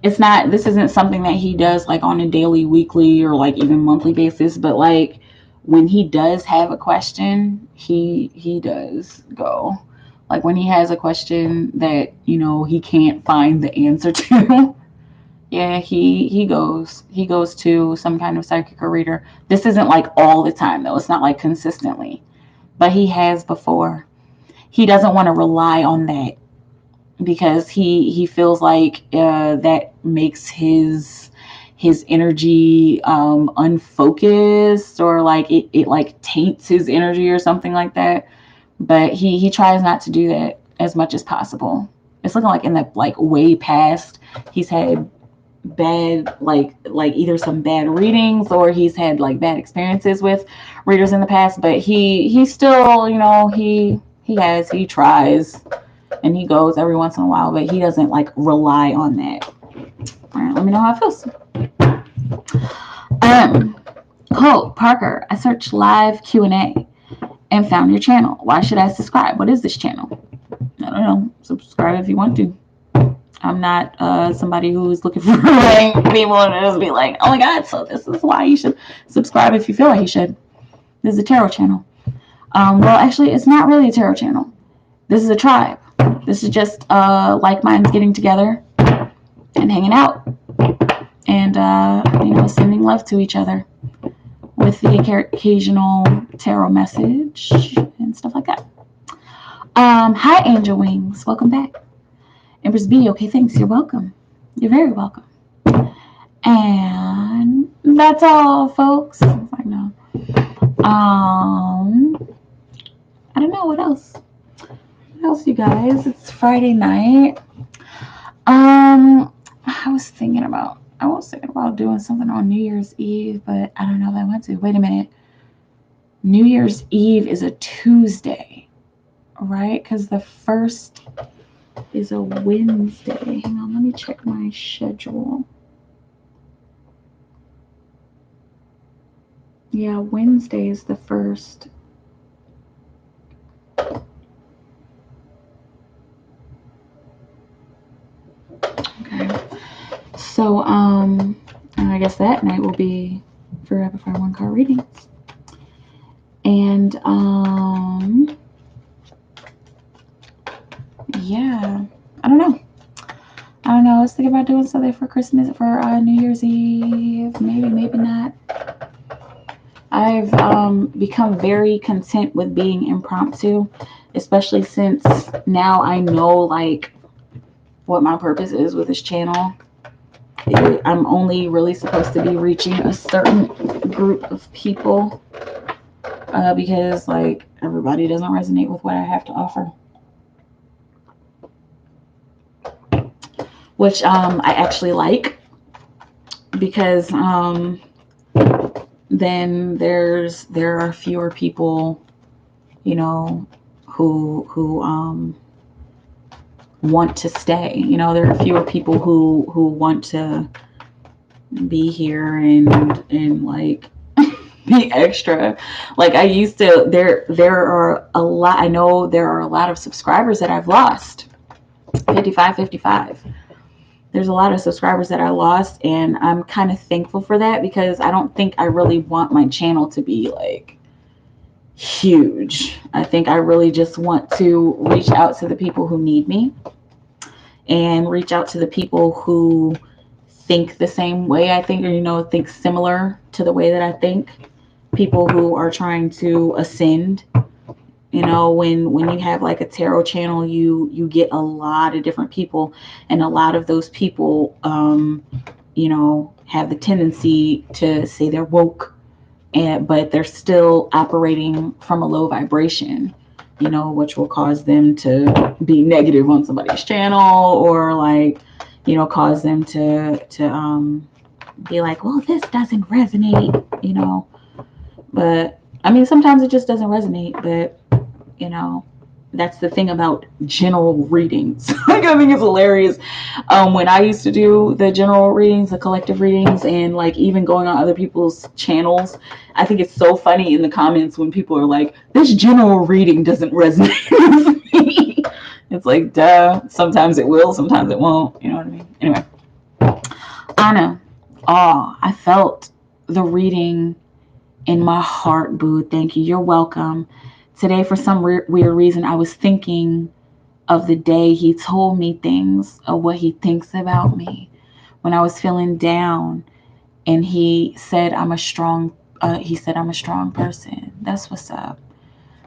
It's not. This isn't something that he does like on a daily, weekly, or like even monthly basis. But like when he does have a question, he does go. Like when he has a question that he can't find the answer to. Yeah, he goes to some kind of psychic or reader. This isn't like all the time though. It's not like consistently, but he has before. He doesn't want to rely on that because he feels like that makes his energy unfocused, or like it like taints his energy or something like that. But he tries not to do that as much as possible. It's looking like in the like way past he's had bad like either some bad readings or he's had like bad experiences with readers in the past, but he still he tries and he goes every once in a while, but he doesn't like rely on that. All right, let me know how it feels. Oh, Parker, I searched live Q&A and found your channel. Why should I subscribe? What is this channel? I don't know. Subscribe if you want to. I'm not somebody who's looking for like people to just be like, oh my God, so this is why you should subscribe if you feel like you should. This is a tarot channel. Well, actually, it's not really a tarot channel. This is a tribe. This is just like minds getting together and hanging out and sending love to each other with the occasional tarot message and stuff like that. Hi, Angel Wings. Welcome back. Empress B, okay, thanks. You're welcome. You're very welcome. And that's all, folks. I know. I don't know what else. What else, you guys? It's Friday night. I was thinking about doing something on New Year's Eve, but I don't know if I want to. Wait a minute. New Year's Eve is a Tuesday, right? Because the first is a Wednesday. Hang on, let me check my schedule. Yeah, Wednesday is the first. Okay. So, I guess that night will be for Rapid Fire 1-card readings. And, yeah, I don't know. I was thinking about doing something for Christmas, for New Year's Eve. Maybe not. I've become very content with being impromptu, especially since now I know like what my purpose is with this channel. I'm only really supposed to be reaching a certain group of people. because like everybody doesn't resonate with what I have to offer, which I actually like, because then there are fewer people, you know, who want to stay. You know, there are fewer people who want to be here and like be extra. Like I used to, there are a lot, I know there are a lot of subscribers that I've lost. 55. There's a lot of subscribers that I lost, and I'm kind of thankful for that, because I don't think I really want my channel to be like huge. I think I really just want to reach out to the people who need me, and reach out to the people who think the same way I think, or think similar to the way that I think. People who are trying to ascend. When you have like a tarot channel, you get a lot of different people, and a lot of those people have the tendency to say they're woke, but they're still operating from a low vibration, which will cause them to be negative on somebody's channel, or like cause them to be like, well, this doesn't resonate. But I mean, sometimes it just doesn't resonate. But that's the thing about general readings. Like, I think it's hilarious. When I used to do the general readings, the collective readings, and like even going on other people's channels, I think it's so funny in the comments when people are like, this general reading doesn't resonate with me. It's like, duh. Sometimes it will, sometimes it won't. You know what I mean? Anyway, Anna, I felt the reading in my heart, boo. Thank you. You're welcome. Today, for some weird reason, I was thinking of the day he told me things of what he thinks about me when I was feeling down, and he said I'm a strong. I'm a strong person. That's what's up.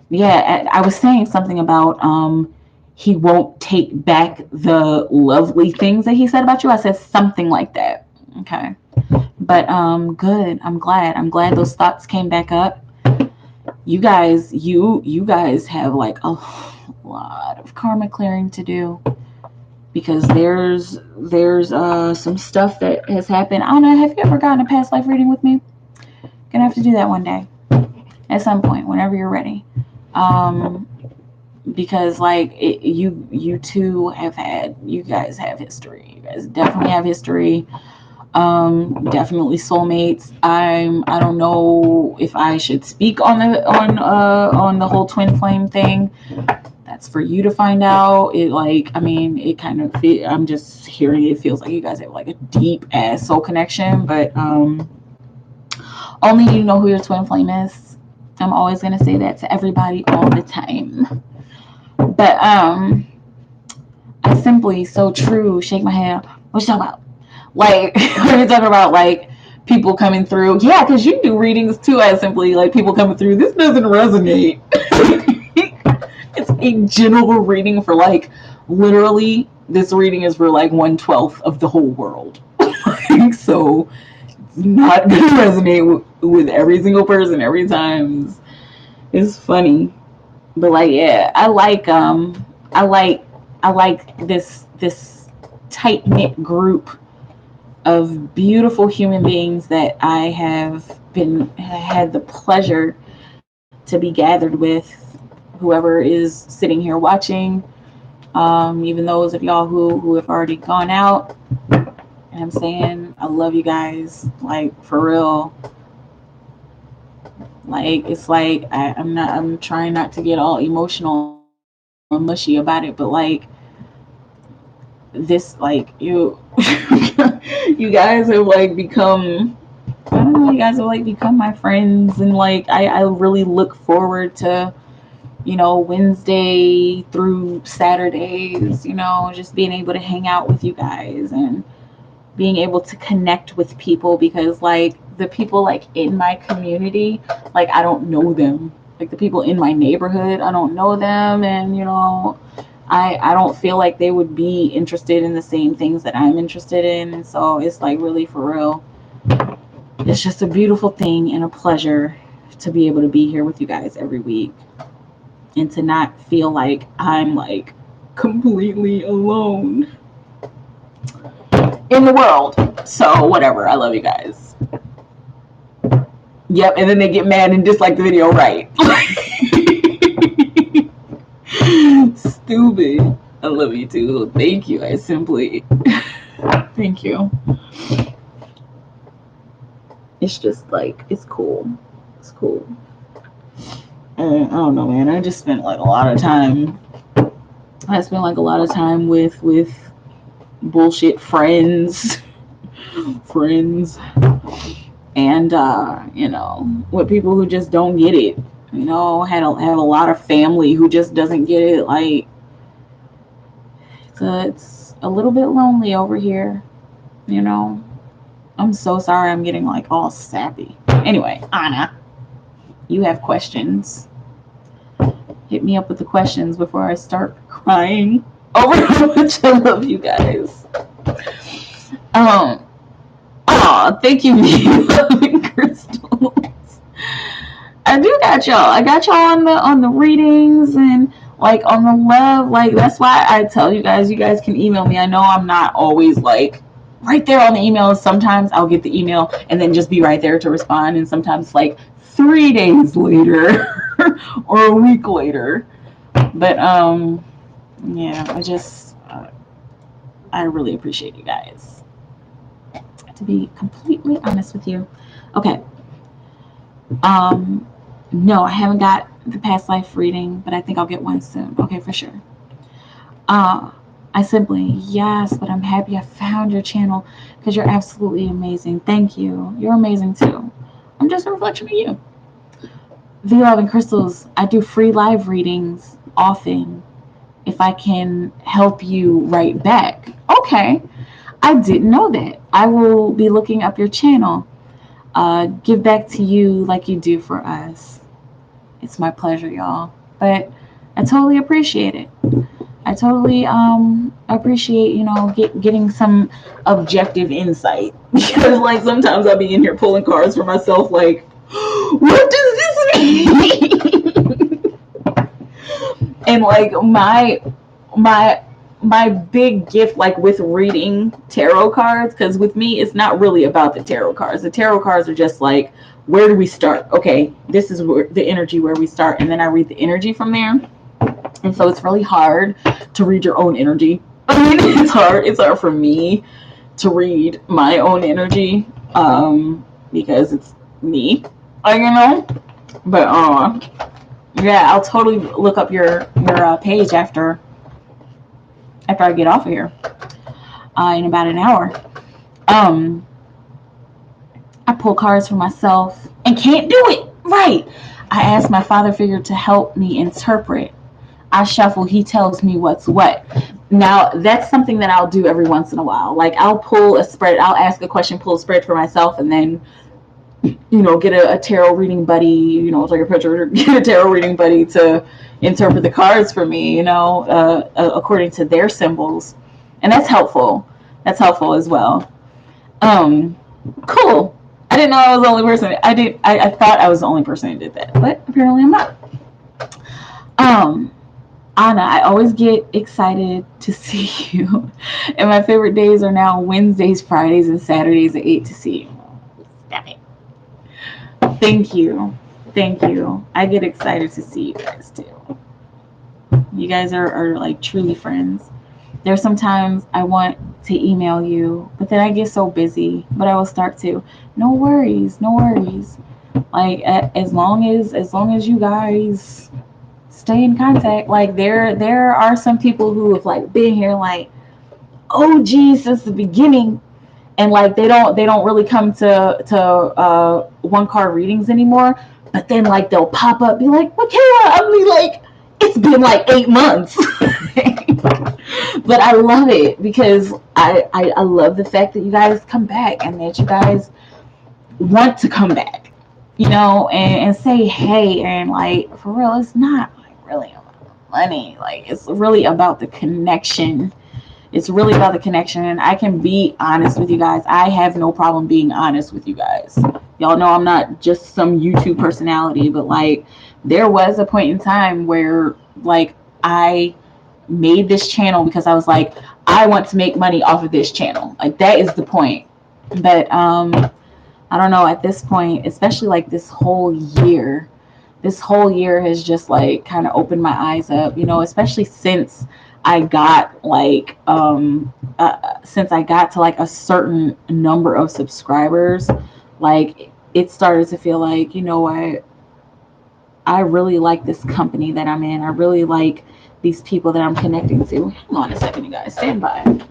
Yeah, I was saying something about he won't take back the lovely things that he said about you. I said something like that. Okay. But good. I'm glad those thoughts came back up. You guys have like a lot of karma clearing to do, because there's some stuff that has happened. I don't know, have you ever gotten a past life reading with me? Gonna have to do that one day, at some point, whenever you're ready. Because like you guys have history. You guys definitely have history. Definitely soulmates. I don't know if I should speak on the whole twin flame thing. That's for you to find out. It kind of I'm just hearing it feels like you guys have like a deep ass soul connection, but only you know who your twin flame is. I'm always gonna say that to everybody all the time. But I simply, so true, shake my head. What you talking about? Like, we're talking about like people coming through. Yeah, because you do readings too. I simply like people coming through. This doesn't resonate. It's a general reading for like literally. This reading is for like 1/12 of the whole world. So it's not gonna resonate with every single person every time. It's funny, but like, yeah, I like this tight knit group of beautiful human beings that I have had the pleasure to be gathered with. Whoever is sitting here watching, even those of y'all who have already gone out, and I'm saying I love you guys, like for real. Like, it's like I'm trying not to get all emotional and mushy about it, but like this, like you guys have like become, I don't know, you guys have like become my friends, and like I really look forward to Wednesday through Saturdays, just being able to hang out with you guys and being able to connect with people, because like the people like in my community, like I don't know them. Like the people in my neighborhood, I don't know them, and I don't feel like they would be interested in the same things that I'm interested in. And so it's like really for real. It's just a beautiful thing and a pleasure to be able to be here with you guys every week and to not feel like I'm like completely alone in the world. So whatever, I love you guys. Yep, and then they get mad and dislike the video, right? Stupid. I love you too. Thank you. I simply thank you. It's just like, it's cool. It's cool. And I don't know, man. I just spent like a lot of time. I spent like a lot of time with bullshit friends, and you know, with people who just don't get it. You know, have a lot of family who just doesn't get it. Like, it's a little bit lonely over here. You know, I'm so sorry. I'm getting like all sappy. Anyway, Anna, you have questions. Hit me up with the questions before I start crying over how much I love you guys. Thank you, loving crystals. I do got y'all. I got y'all on the readings and like on the love. Like, that's why I tell you guys can email me. I know I'm not always like right there on the email. Sometimes I'll get the email and then just be right there to respond, and sometimes like 3 days later or a week later. But yeah, I really appreciate you guys, to be completely honest with you. Okay. No, I haven't got the past life reading, but I think I'll get one soon. Okay, for sure. I simply, yes, but I'm happy I found your channel because you're absolutely amazing. Thank you. You're amazing too. I'm just a reflection of you. V.Love and Crystals, I do free live readings often if I can help you write back. Okay, I didn't know that. I will be looking up your channel. Give back to you like you do for us. It's my pleasure, y'all. But I totally appreciate it. I totally appreciate, you know, getting some objective insight. Because like sometimes I'll be in here pulling cards for myself like, what does this mean? And like my big gift, like with reading tarot cards, because with me it's not really about the tarot cards. The tarot cards are just like, where do we start? Okay, this is where the energy where we start, and then I read the energy from there. And so it's really hard to read your own energy. I mean, it's hard for me to read my own energy, because it's me, you know. But yeah, I'll totally look up your page after I get off of here in about an hour. I pull cards for myself and can't do it right. I ask my father figure to help me interpret. I shuffle, he tells me what's what. Now, that's something that I'll do every once in a while. Like, I'll pull a spread, I'll ask a question, pull a spread for myself, and then, you know, get a tarot reading buddy, you know, take a picture, get a tarot reading buddy to interpret the cards for me, you know, according to their symbols. And that's helpful. That's helpful as well. Cool. I didn't know I was the only person. I thought I was the only person who did that, but apparently I'm not. Anna, I always get excited to see you. And my favorite days are now Wednesdays, Fridays, and Saturdays at 8 to see you. Damn it. Thank you. Thank you. I get excited to see you guys too. You guys are like truly friends. There's sometimes I want to email you, but then I get so busy, but I will start to. No worries. No worries. Like, as long as you guys stay in contact. Like, there are some people who have like been here like, oh geez, since the beginning, and like they don't really come to one card readings anymore. But then like they'll pop up, be like, Mikaela, I'll be like, it's been like 8 months. But I love it because I love the fact that you guys come back and that you guys want to come back, you know, and say hey, and like, for real, it's not really about the money. Like, it's really about the connection. It's really about the connection. And I can be honest with you guys. I have no problem being honest with you guys. Y'all know I'm not just some YouTube personality, but like there was a point in time where like I made this channel because I was like, I want to make money off of this channel. Like that is the point. But I don't know, at this point, especially like this whole year has just like kind of opened my eyes up, you know, especially since I got like since I got to like a certain number of subscribers, like it started to feel like, you know what, I really like this company that I'm in. I really like these people that I'm connecting to. Hang on a second, you guys, stand by.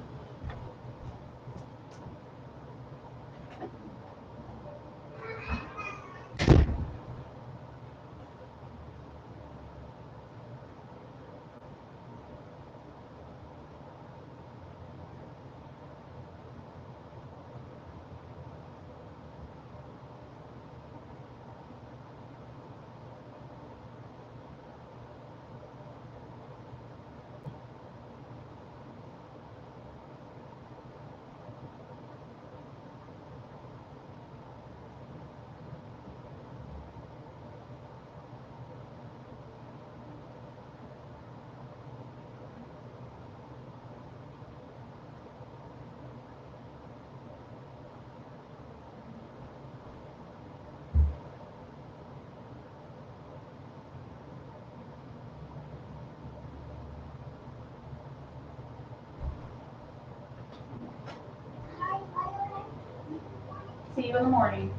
See you in the morning.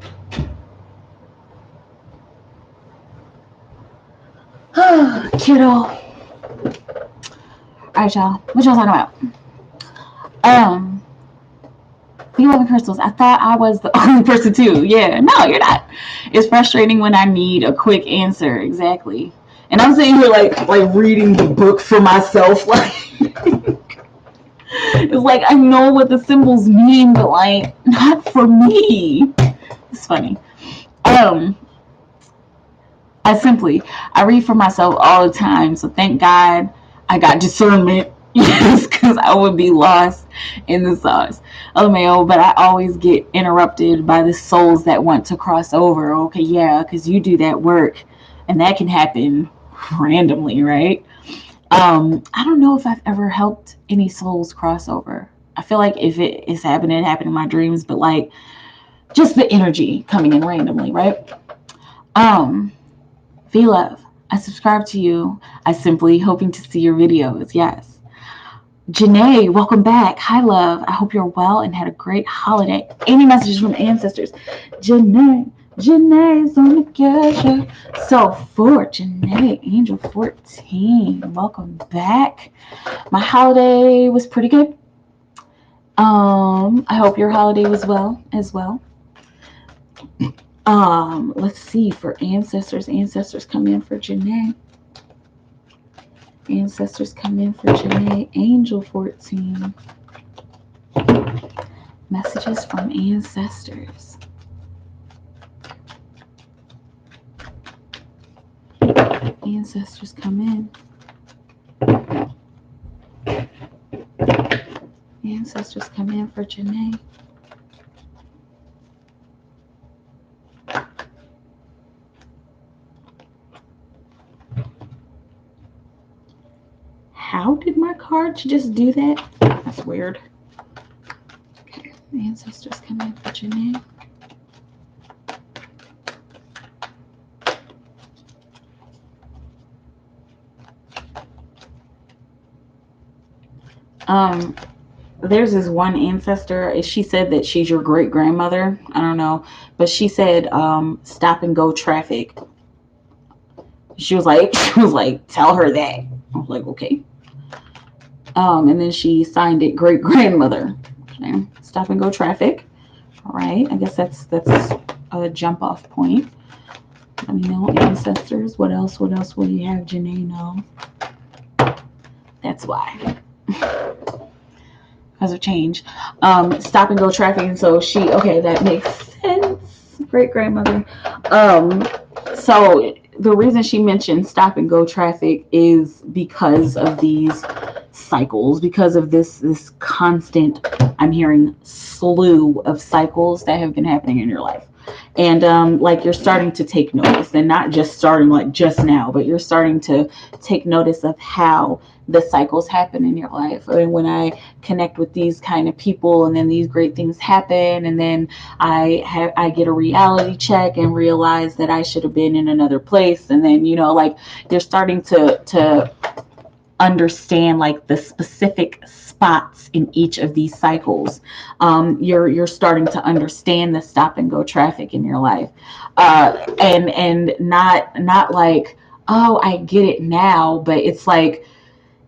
Kiddo. All right, y'all. What y'all talking about? V.I.P crystals. I thought I was the only person too. Yeah, no, you're not. It's frustrating when I need a quick answer. Exactly. And I'm sitting here like reading the book for myself. Like it's like I know what the symbols mean, but like not for me. It's funny. I read for myself all the time. So thank God I got discernment. Yes, because I would be lost in the sauce. LMAO, but I always get interrupted by the souls that want to cross over. Okay, yeah, because you do that work, and that can happen randomly, right? I don't know if I've ever helped any souls cross over. I feel like if it is happening, it happened in my dreams, but like just the energy coming in randomly, right? V-Love, I subscribe to you. I simply hoping to see your videos. Yes. Janae, welcome back. Hi, love. I hope you're well and had a great holiday. Any messages from ancestors? Janae's on the cash. So for Janae, Angel 14, welcome back. My holiday was pretty good. I hope your holiday was well as well. Let's see for ancestors. Ancestors come in for Janae. Ancestors come in for Janae. Angel 14. Messages from ancestors. Ancestors come in. Ancestors come in for Janae. How did my cards just do that? That's weird. Okay, ancestors come in for Janae. There's this one ancestor. She said that she's your great grandmother. I don't know, but she said, stop and go traffic. She was like, tell her that. I was like, okay. And then she signed it great grandmother. Okay. Stop and go traffic. All right. I guess that's a jump off point. Let me know, ancestors. What else will you have Janae know? That's why. Because of change. Stop and go traffic. And so that makes sense. Great grandmother. So the reason she mentioned stop and go traffic is because of these cycles, because of this constant, I'm hearing, slew of cycles that have been happening in your life. And like you're starting to take notice, and not just starting like just now, but you're starting to take notice of how the cycles happen in your life. And when I connect with these kind of people, and then these great things happen, and then I get a reality check and realize that I should have been in another place, and then like you're starting to understand like the specific spots in each of these cycles. You're starting to understand the stop and go traffic in your life, and not like, oh, I get it now, but it's like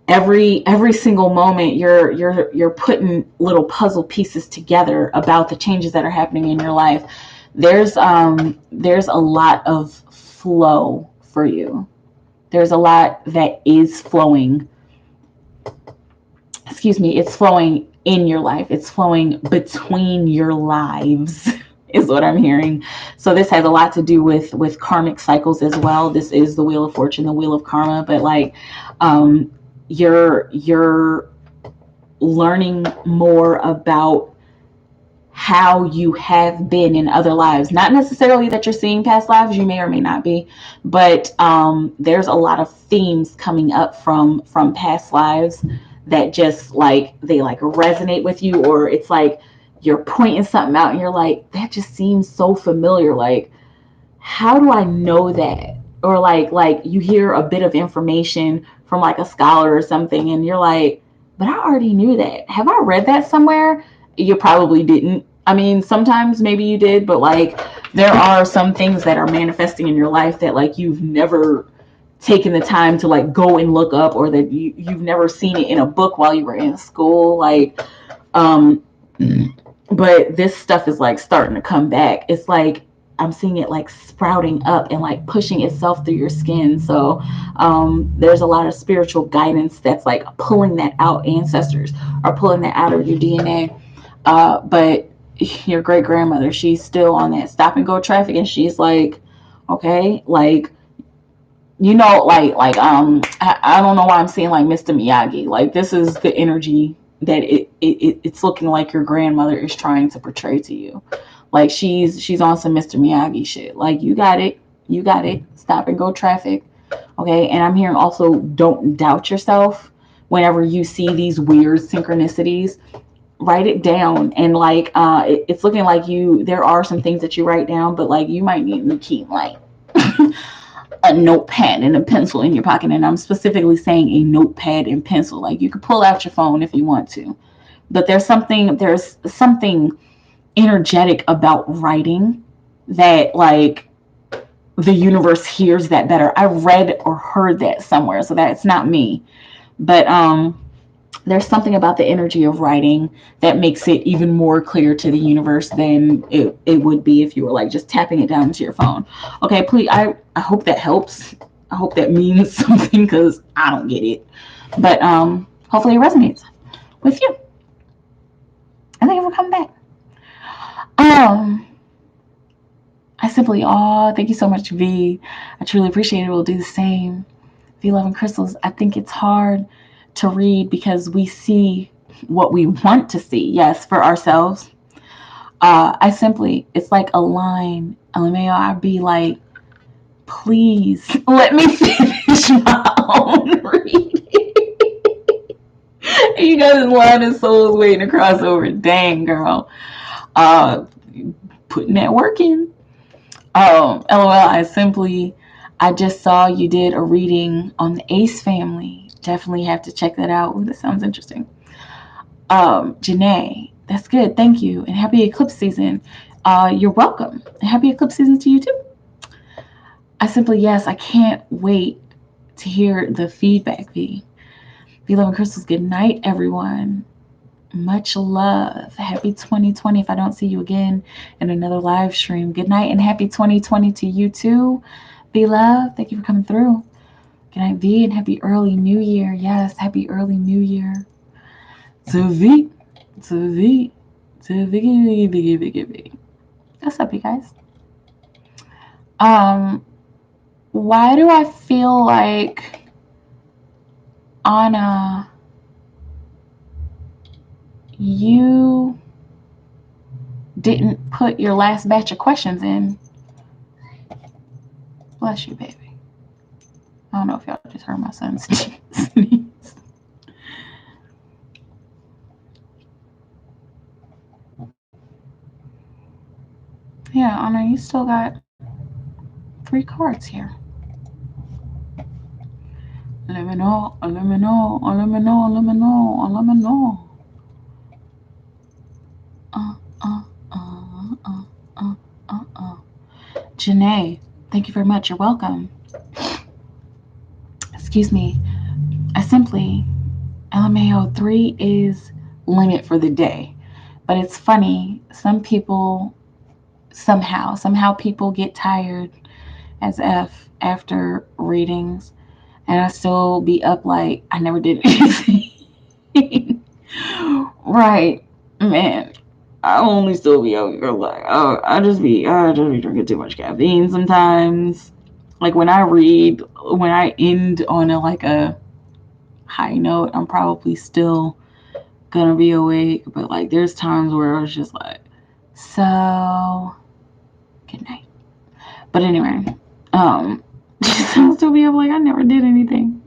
every single moment you're putting little puzzle pieces together about the changes that are happening in your life. There's a lot of flow for you. There's a lot that is flowing. Excuse me, it's flowing in your life. It's flowing between your lives is what I'm hearing. So this has a lot to do with karmic cycles as well. This is the wheel of fortune, the wheel of karma, but like you're learning more about how you have been in other lives. Not necessarily that you're seeing past lives, you may or may not be, but there's a lot of themes coming up from past lives that just like they like resonate with you, or it's like you're pointing something out and you're like, that just seems so familiar. Like, how do I know that? Or like you hear a bit of information from like a scholar or something, and you're like, but I already knew that. Have I read that somewhere? You probably didn't. I mean, sometimes maybe you did, but like there are some things that are manifesting in your life that like you've never taken the time to like go and look up, or that you've never seen it in a book while you were in school. Like, but this stuff is like starting to come back. It's like I'm seeing it like sprouting up and like pushing itself through your skin. So there's a lot of spiritual guidance that's like pulling that out. Ancestors are pulling that out of your DNA. But your great grandmother, she's still on that stop and go traffic, and she's like, okay, like, I don't know why I'm saying like Mr. Miyagi. Like, this is the energy that it's looking like your grandmother is trying to portray to you. Like she's on some Mr. Miyagi shit. Like, you got it. Stop and go traffic. Okay. And I'm hearing also, don't doubt yourself whenever you see these weird synchronicities. Write it down. And like it's looking like there are some things that you write down, but like you might need to keep like a notepad and a pencil in your pocket. And I'm specifically saying a notepad and pencil. Like, you could pull out your phone if you want to, but there's something energetic about writing that like the universe hears that better. I read or heard that somewhere, so that's not me, but there's something about the energy of writing that makes it even more clear to the universe than it would be if you were like just tapping it down into your phone. Okay, please, I hope that helps. I hope that means something, because I don't get it, but hopefully it resonates with you. I think it will come back. I simply, thank you so much, V. I truly appreciate it. We'll do the same. V Love and Crystals. I think it's hard to read because we see what we want to see, yes, for ourselves. It's like a line. LMAO, I'd be like, please let me finish my own reading. You guys' line of souls waiting to cross over. Dang, girl. Putting that work in. LOL, I just saw you did a reading on the Ace family. Definitely have to check that out. Ooh, that sounds interesting. Janae, that's good. Thank you. And happy eclipse season. You're welcome. And happy eclipse season to you too. Yes, I can't wait to hear the feedback, V. V Love and Crystals, good night, everyone. Much love. Happy 2020 if I don't see you again in another live stream. Good night and happy 2020 to you too. V Love, thank you for coming through. Good night, V, and happy early new year. Yes, happy early new year. To V. What's up, you guys? Why do I feel like Anna, you didn't put your last batch of questions in. Bless you, baby. I don't know if y'all just heard my son sneeze. Yeah, Anna, you still got 3 cards here. Let me know, let me know, let me know, let me know, let me know. Janae, thank you very much. You're welcome. Excuse me. I simply, LMAO 3 is limit for the day. But it's funny, some people, somehow people get tired as F after readings, and I still be up like I never did anything. Right, man. I only still be out here like I just be drinking too much caffeine sometimes. Like when I end on a high note, I'm probably still gonna be awake. But like there's times where I was just like, so good night. But anyway, I'll still be up like I never did anything.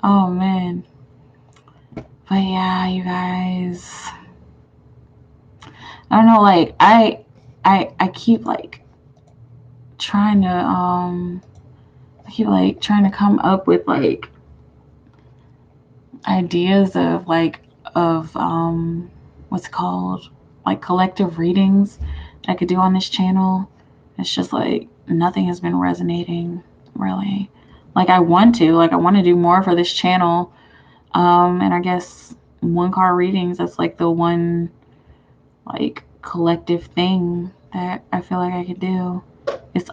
Oh man. But yeah, you guys. I don't know, like I keep like trying to trying to come up with like ideas of what's it called, like collective readings I could do on this channel. It's just like nothing has been resonating really. Like I want to do more for this channel. And I guess 1 card readings, that's like the one like collective thing that I feel like I could do. It's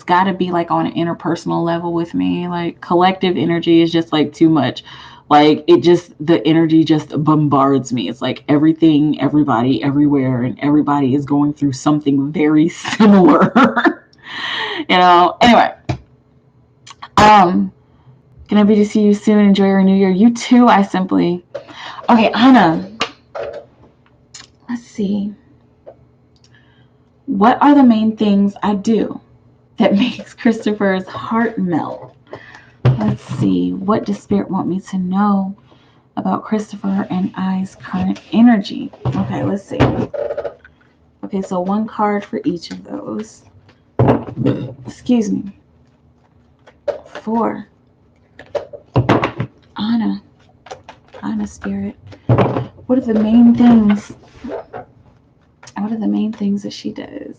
got to be like on an interpersonal level with me. Like collective energy is just like too much. Like the energy just bombards me. It's like everything, everybody, everywhere, and everybody is going through something very similar. Anyway, gonna be to see you soon. Enjoy your new year. You too. Okay, Anna, let's see. What are the main things I do that makes Christopher's heart melt? Let's see. What does Spirit want me to know about Christopher and I's current energy? Okay, let's see. Okay, so 1 card for each of those. Excuse me. 4. Anna, Spirit. What are the main things? What are the main things that she does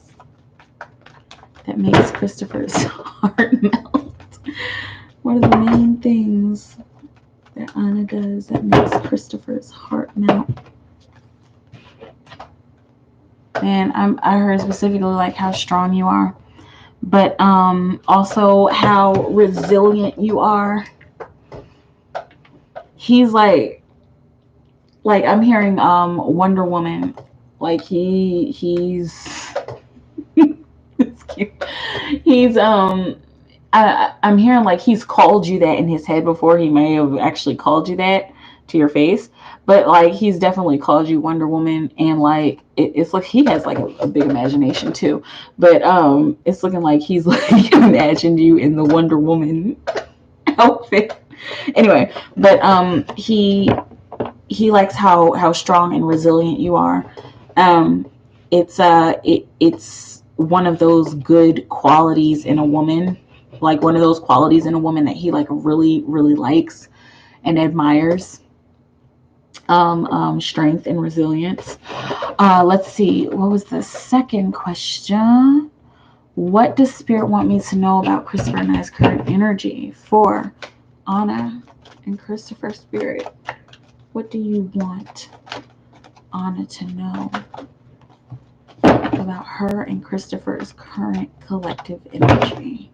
that makes Christopher's heart melt? What are the main things that Anna does that makes Christopher's heart melt? Man, I heard specifically like how strong you are, but also how resilient you are. He's like I'm hearing Wonder Woman. Like he's it's cute. He's I'm hearing like he's called you that in his head before. He may have actually called you that to your face, but like he's definitely called you Wonder Woman, and like it's like he has like a big imagination too. But it's looking like he's like imagined you in the Wonder Woman outfit. Anyway, but he likes how strong and resilient you are. It's one of those good qualities in a woman, like one of those qualities in a woman that he like really really likes and admires. Strength and resilience. Let's see, what was the second question? What does Spirit want me to know about Christopher and I's current energy? For Anna and Christopher. Spirit, what do you want Anna to know about her and Christopher's current collective energy?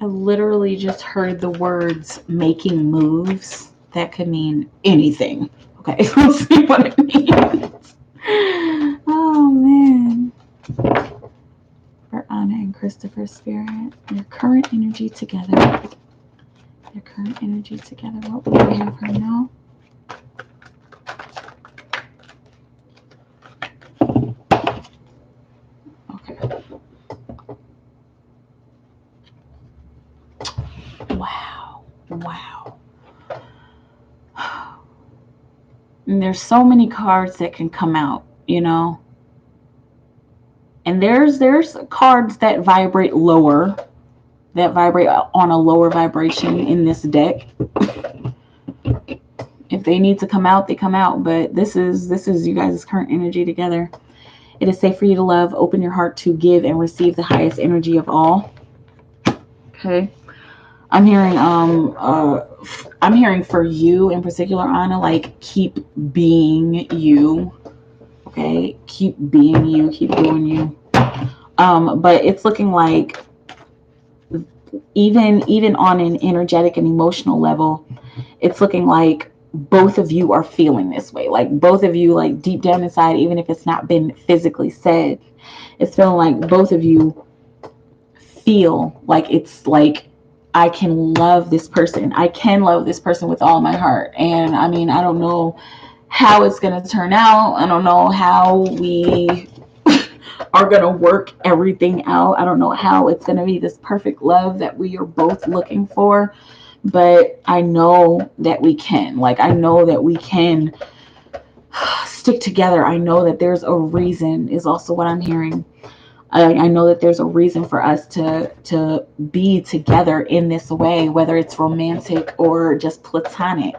I literally just heard the words making moves. That could mean anything. Okay, let's see what it means. Oh man. For Anna and Christopher's spirit, your current energy together. Your current energy together. What will you have her know? Okay. Wow. Wow. And there's so many cards that can come out, you know. And there's cards that vibrate lower, that vibrate on a lower vibration in this deck. If they need to come out, they come out. But this is you guys' current energy together. It is safe for you to love. Open your heart to give and receive the highest energy of all. Okay. I'm hearing for you in particular, Anna, like keep being you. Okay, keep being you, keep doing you. But it's looking like even on an energetic and emotional level, it's looking like both of you are feeling this way. Like both of you, like deep down inside, even if it's not been physically said, it's feeling like both of you feel like it's like, I can love this person. I can love this person with all my heart. And I mean, I don't know how it's going to turn out. I don't know how we are going to work everything out. I don't know how it's going to be this perfect love that we are both looking for. But I know that we can. Like, I know that we can stick together. I know that there's a reason, is also what I'm hearing. I know that there's a reason for us to be together in this way, whether it's romantic or just platonic,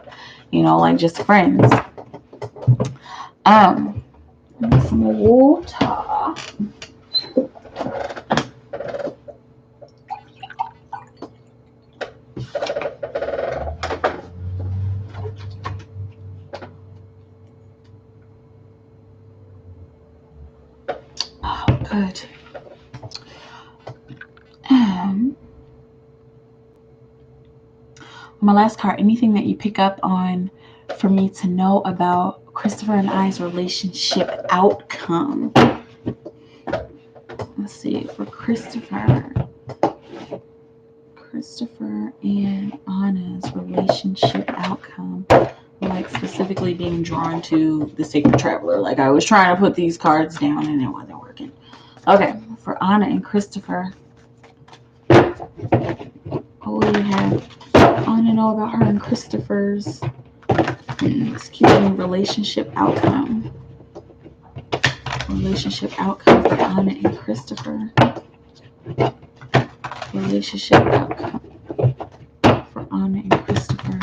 you know, like just friends. Some water. Oh, good. My last card, anything that you pick up on for me to know about Christopher and I's relationship outcome. Let's see, for Christopher and Anna's relationship outcome. Like specifically being drawn to the Sacred Traveler. Like I was trying to put these cards down and it wasn't working. Okay, for Anna and Christopher. What will you have Anna know about her and Christopher's relationship outcome? Relationship outcome for Anna and Christopher. Relationship outcome for Anna and Christopher.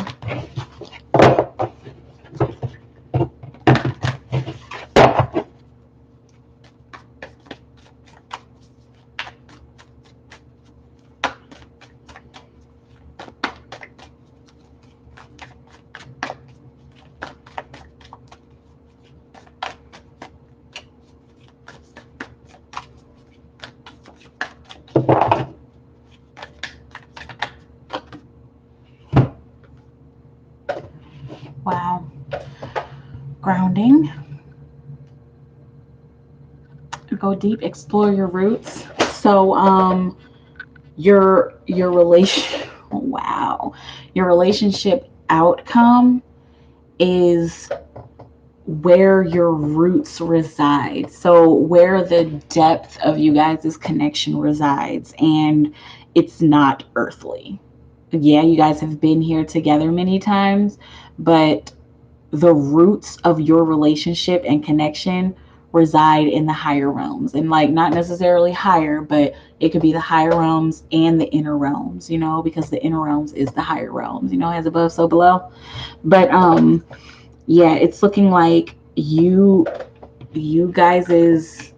Wow. Grounding. Go deep, explore your roots. So your relation wow. Your relationship outcome is where your roots reside. So where the depth of you guys' connection resides, and it's not earthly. Yeah, you guys have been here together many times, but the roots of your relationship and connection reside in the higher realms. And like not necessarily higher, but it could be the higher realms and the inner realms, you know, because the inner realms is the higher realms, you know, as above, so below. But yeah, it's looking like you guys'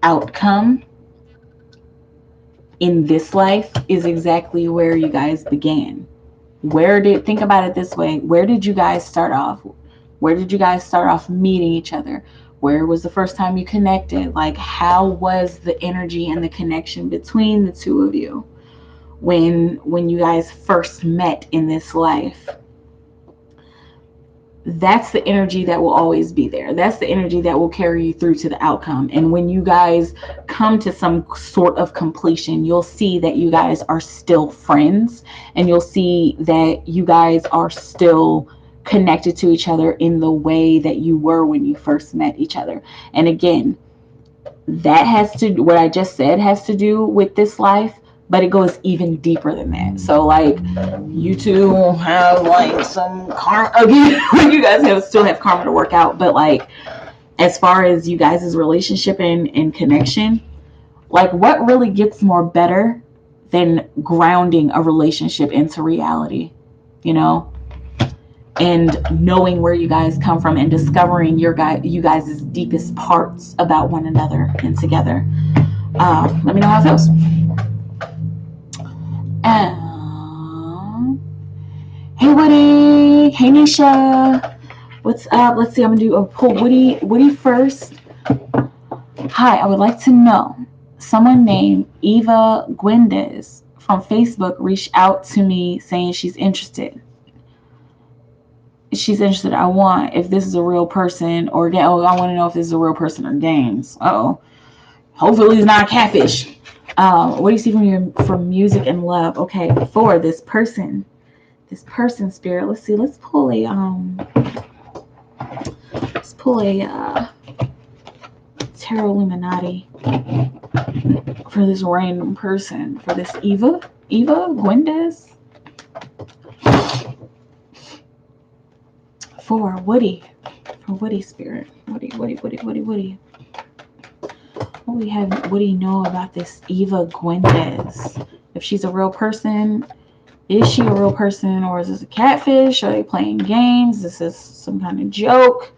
outcome in this life is exactly where you guys began. Think about it this way, where did you guys start off? Where did you guys start off meeting each other? Where was the first time you connected? Like, how was the energy and the connection between the two of you? when you guys first met in this life. That's the energy that will always be there. That's the energy that will carry you through to the outcome. And when you guys come to some sort of completion, you'll see that you guys are still friends, and you'll see that you guys are still connected to each other in the way that you were when you first met each other. And again, that has to, what I just said has to do with this life, but it goes even deeper than that. So like, you two have like some karma again. You guys still have karma to work out, but like, as far as you guys' relationship and connection, like, what really gets more better than grounding a relationship into reality, you know, and knowing where you guys come from and discovering you guys' deepest parts about one another and together. Let me know how it feels. Hey Woody, hey Nisha, what's up? Let's see, I'm gonna do a pull Woody first. Hi, I would like to know, someone named Eva Gwendez from Facebook reached out to me saying she's interested. I want if this is a real person or I want to know if this is a real person or games. Hopefully it's not a catfish. What do you see from music and love? Okay, for this person spirit. Let's see. Let's pull a tarot Illuminati for this random person. For this Eva Gwendez. For Woody spirit. Woody. What we have Woody know about this Eva Gwendez? If she's a real person, is she a real person, or is this a catfish? Are they playing games? This is some kind of joke.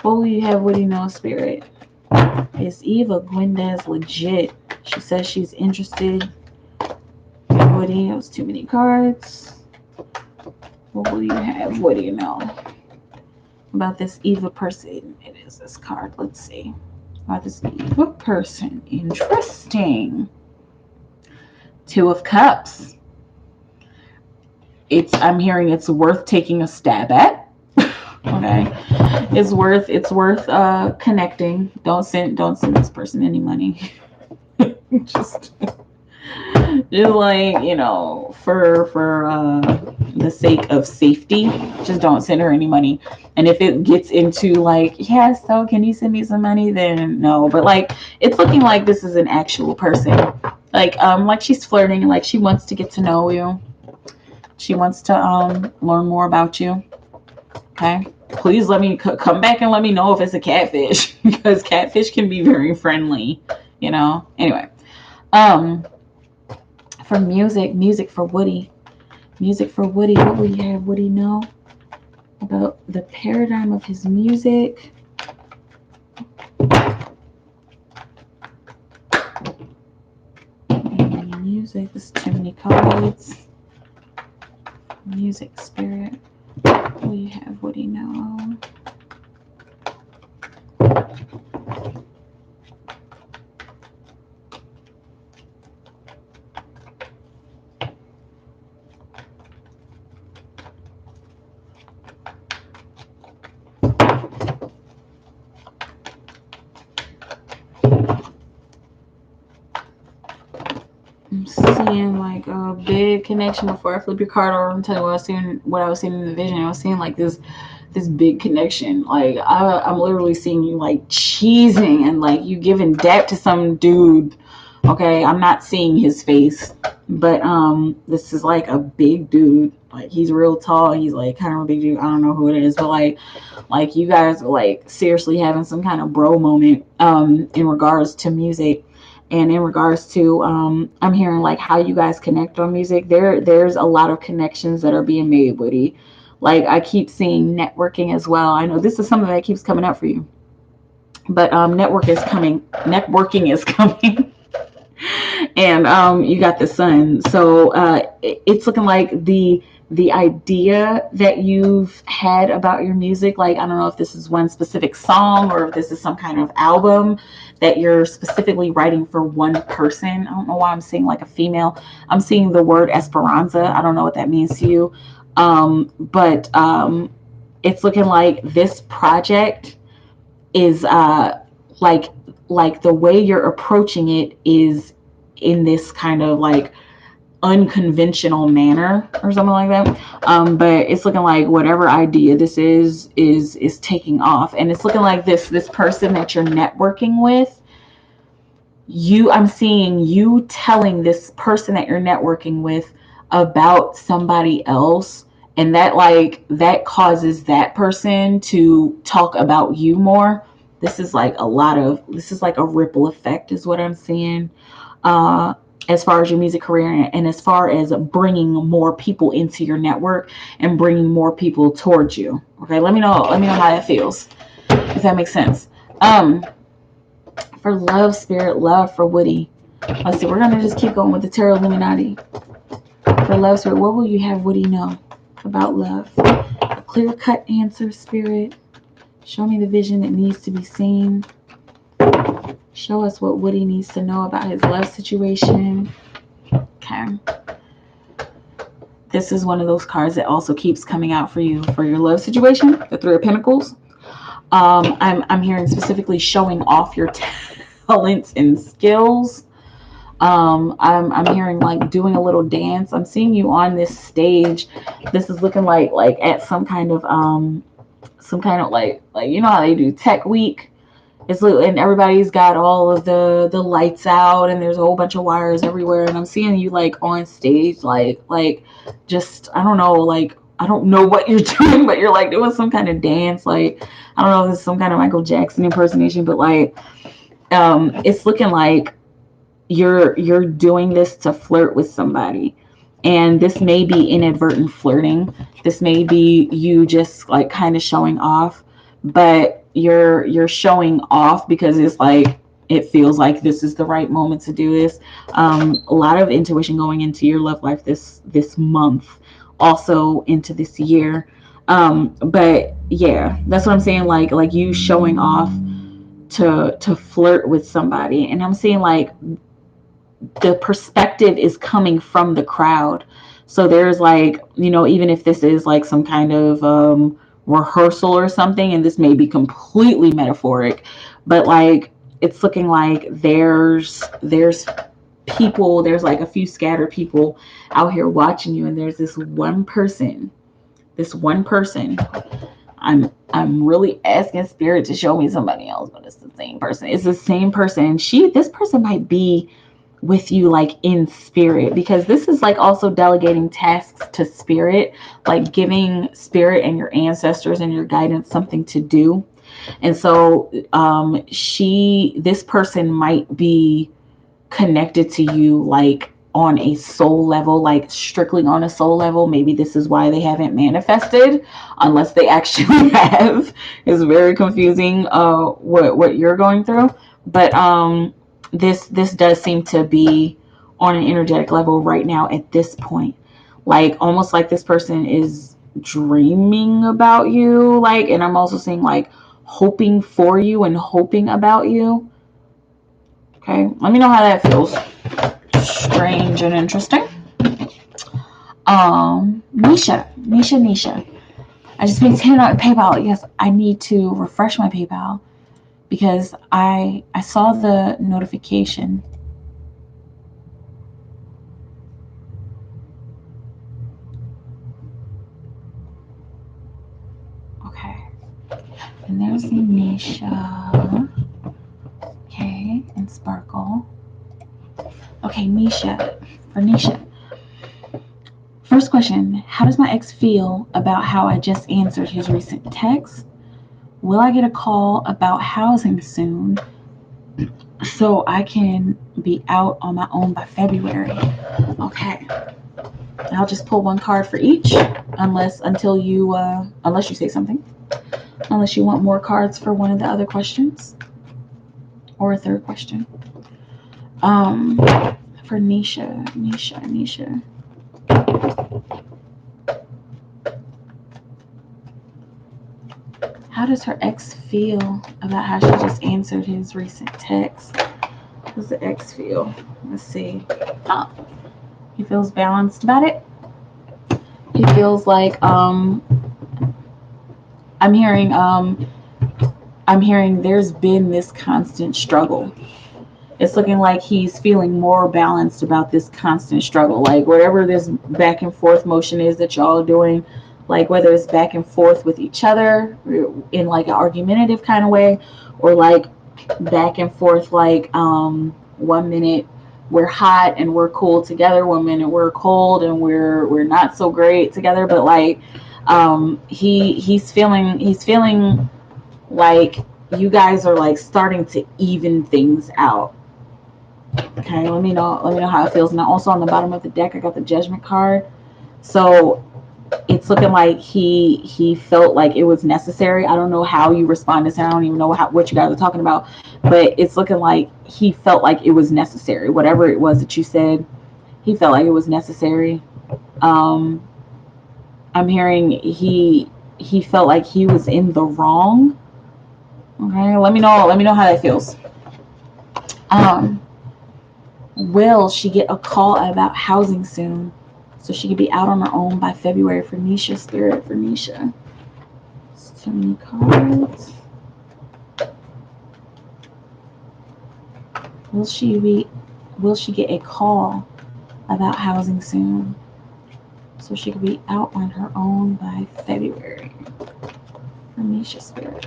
What will you have Woody know, spirit? Is Eva Gwendez legit? She says she's interested. Woody, that was too many cards. What will you have Woody know about this Eva person? It is this card. Let's see. About this Eva person. Interesting. Two of Cups. I'm hearing it's worth taking a stab at. Okay. It's worth connecting. Don't send this person any money. just like, you know, for the sake of safety, just don't send her any money. And if it gets into like, yeah, so can you send me some money, then no. But like, it's looking like this is an actual person, like she's flirting, like she wants to get to know you, she wants to learn more about you. Okay, please let me come back and let me know if it's a catfish, because catfish can be very friendly, you know. Anyway, for music for Woody. What will you have Woody know about the paradigm of his music? Music, there's too many cards. Music spirit. What will you have Woody know? I'm seeing like a big connection. Before I flip your card over and tell you what I was seeing in the vision. I was seeing like this big connection. Like I'm literally seeing you like cheesing and like you giving dap to some dude. Okay, I'm not seeing his face, but this is like a big dude. Like he's real tall. He's like kind of a big dude. I don't know who it is, but like you guys are like seriously having some kind of bro moment in regards to music. And in regards to, I'm hearing like how you guys connect on music. There's a lot of connections that are being made, Woody. Like I keep seeing networking as well. I know this is something that keeps coming up for you, but networking is coming. And you got the sun. So it's looking like the the idea that you've had about your music. Like, I don't know if this is one specific song or if this is some kind of album that you're specifically writing for one person. I don't know why I'm seeing like a female. I'm seeing the word Esperanza. I don't know what that means to you. But it's looking like this project is like the way you're approaching it is in this kind of like unconventional manner or something like that. But it's looking like whatever idea this is taking off, and it's looking like this person that you're networking with, I'm seeing you telling this person that you're networking with about somebody else, and that causes that person to talk about you more. This is like a ripple effect is what I'm seeing. As far as your music career and as far as bringing more people into your network and bringing more people towards you. Okay, let me know how that feels, if that makes sense. For love, spirit, love for Woody. Let's see, we're gonna just keep going with the Tarot Illuminati. For love, spirit, what will you have Woody know about love? A clear-cut answer, spirit. Show me the vision that needs to be seen. Show us what Woody needs to know about his love situation. Okay. This is one of those cards that also keeps coming out for you for your love situation, the Three of Pentacles. I'm hearing specifically showing off your talents and skills. I'm hearing like doing a little dance. I'm seeing you on this stage. This is looking like at some kind of like you know how they do Tech Week. And everybody's got all of the lights out and there's a whole bunch of wires everywhere, and I'm seeing you like on stage like just I don't know what you're doing, but you're like doing some kind of dance. Like I don't know if it's some kind of Michael Jackson impersonation, but like it's looking like you're doing this to flirt with somebody, and this may be inadvertent flirting. This may be you just like kind of showing off, but you're showing off because it's like it feels like this is the right moment to do this. A lot of intuition going into your love life this month, also into this year. But yeah, that's what I'm saying. Like you showing off to flirt with somebody, and I'm seeing like the perspective is coming from the crowd. So there's like, even if this is like some kind of rehearsal or something, and this may be completely metaphoric, but like it's looking like there's people, there's like a few scattered people out here watching you, and there's this one person. I'm really asking spirit to show me somebody else, but it's the same person. It's the same person. This person might be with you like in spirit, because this is like also delegating tasks to spirit, like giving spirit and your ancestors and your guidance something to do. And so this person might be connected to you like on a soul level, like strictly on a soul level. Maybe this is why they haven't manifested, unless they actually have. It's very confusing what you're going through. But this does seem to be on an energetic level right now at this point. Like almost like this person is dreaming about you, like, and I'm also seeing like hoping for you and hoping about you. Okay, let me know how that feels. Strange and interesting. Nisha. I just made $10 PayPal. Yes, I need to refresh my PayPal because I saw the notification. Okay. And there's Nisha. Okay, and Sparkle. Okay, Nisha. First question, how does my ex feel about how I just answered his recent text? Will I get a call about housing soon so I can be out on my own by February? Okay. I'll just pull one card for each unless you say something. Unless you want more cards for one of the other questions or a third question. For Nisha. How does her ex feel about how she just answered his recent text? How does the ex feel? Let's see. Oh, he feels balanced about it. He feels like I'm hearing there's been this constant struggle. It's looking like he's feeling more balanced about this constant struggle. Like whatever this back and forth motion is that y'all are doing, like whether it's back and forth with each other in like an argumentative kind of way, or like back and forth like 1 minute we're hot and we're cool together, 1 minute we're cold and we're not so great together. But like he's feeling like you guys are like starting to even things out. Okay, let me know how it feels. Now also on the bottom of the deck I got the Judgment card. So it's looking like he felt like it was necessary. I don't know how you respond to this. I don't even know what you guys are talking about, but it's looking like he felt like it was necessary. Whatever it was that you said, he felt like it was necessary. I'm hearing he felt like he was in the wrong. Okay, let me know how that feels. Will she get a call about housing soon, so she could be out on her own by February? For Nisha, spirit for Nisha. Too many cards. Will she get a call about housing soon, so she could be out on her own by February? For Nisha, spirit.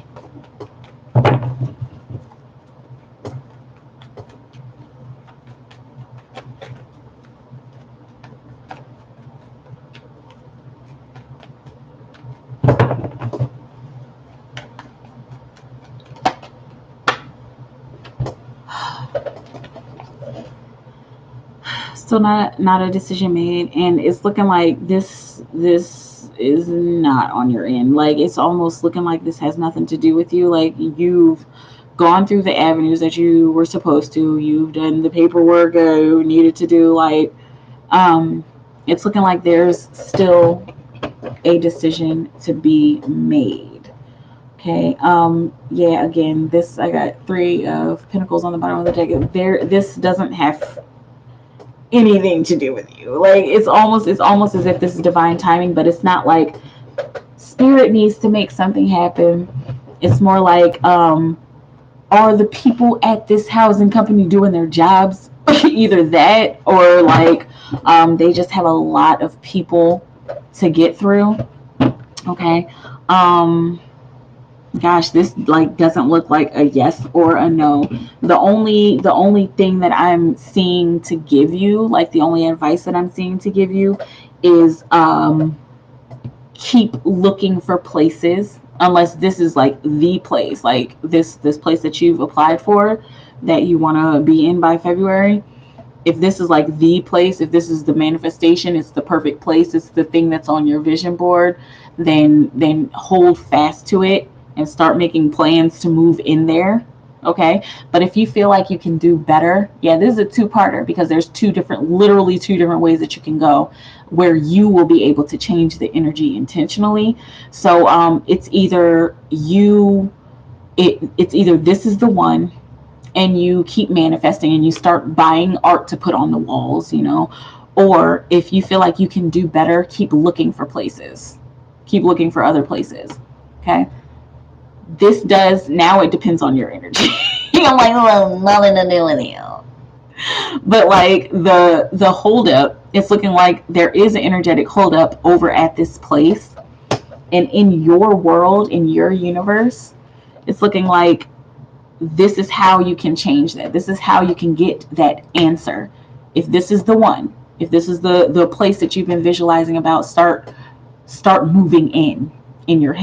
Still not a decision made, and it's looking like this is not on your end. Like it's almost looking like this has nothing to do with you. Like you've gone through the avenues that you were supposed to. You've done the paperwork you needed to do. Like it's looking like there's still a decision to be made. Okay. Yeah, again, this I got 3 of Pentacles on the bottom of the deck. This doesn't have anything to do with you. Like it's almost as if this is divine timing, but it's not. Like spirit needs to make something happen. It's more like are the people at this housing company doing their jobs? Either that or like they just have a lot of people to get through. Okay. Gosh, this like doesn't look like a yes or a no. The only thing that I'm seeing to give you, like the only advice that I'm seeing to give you is keep looking for places, unless this is like the place, like this place that you've applied for that you want to be in by February. If this is like the place, if this is the manifestation, it's the perfect place, it's the thing that's on your vision board, then hold fast to it and start making plans to move in there. Okay. But if you feel like you can do better, yeah, this is a 2-parter, because there's literally two different ways that you can go where you will be able to change the energy intentionally. So it's either it's either this is the one and you keep manifesting and you start buying art to put on the walls, or if you feel like you can do better, keep looking for places, keep looking for other places. Okay. This does, now it depends on your energy. I'm like, well, nothing to do with you. But like the holdup, it's looking like there is an energetic holdup over at this place. And in your world, in your universe, it's looking like this is how you can change that. This is how you can get that answer. If this is the one, if this is the place that you've been visualizing about, start moving in your head.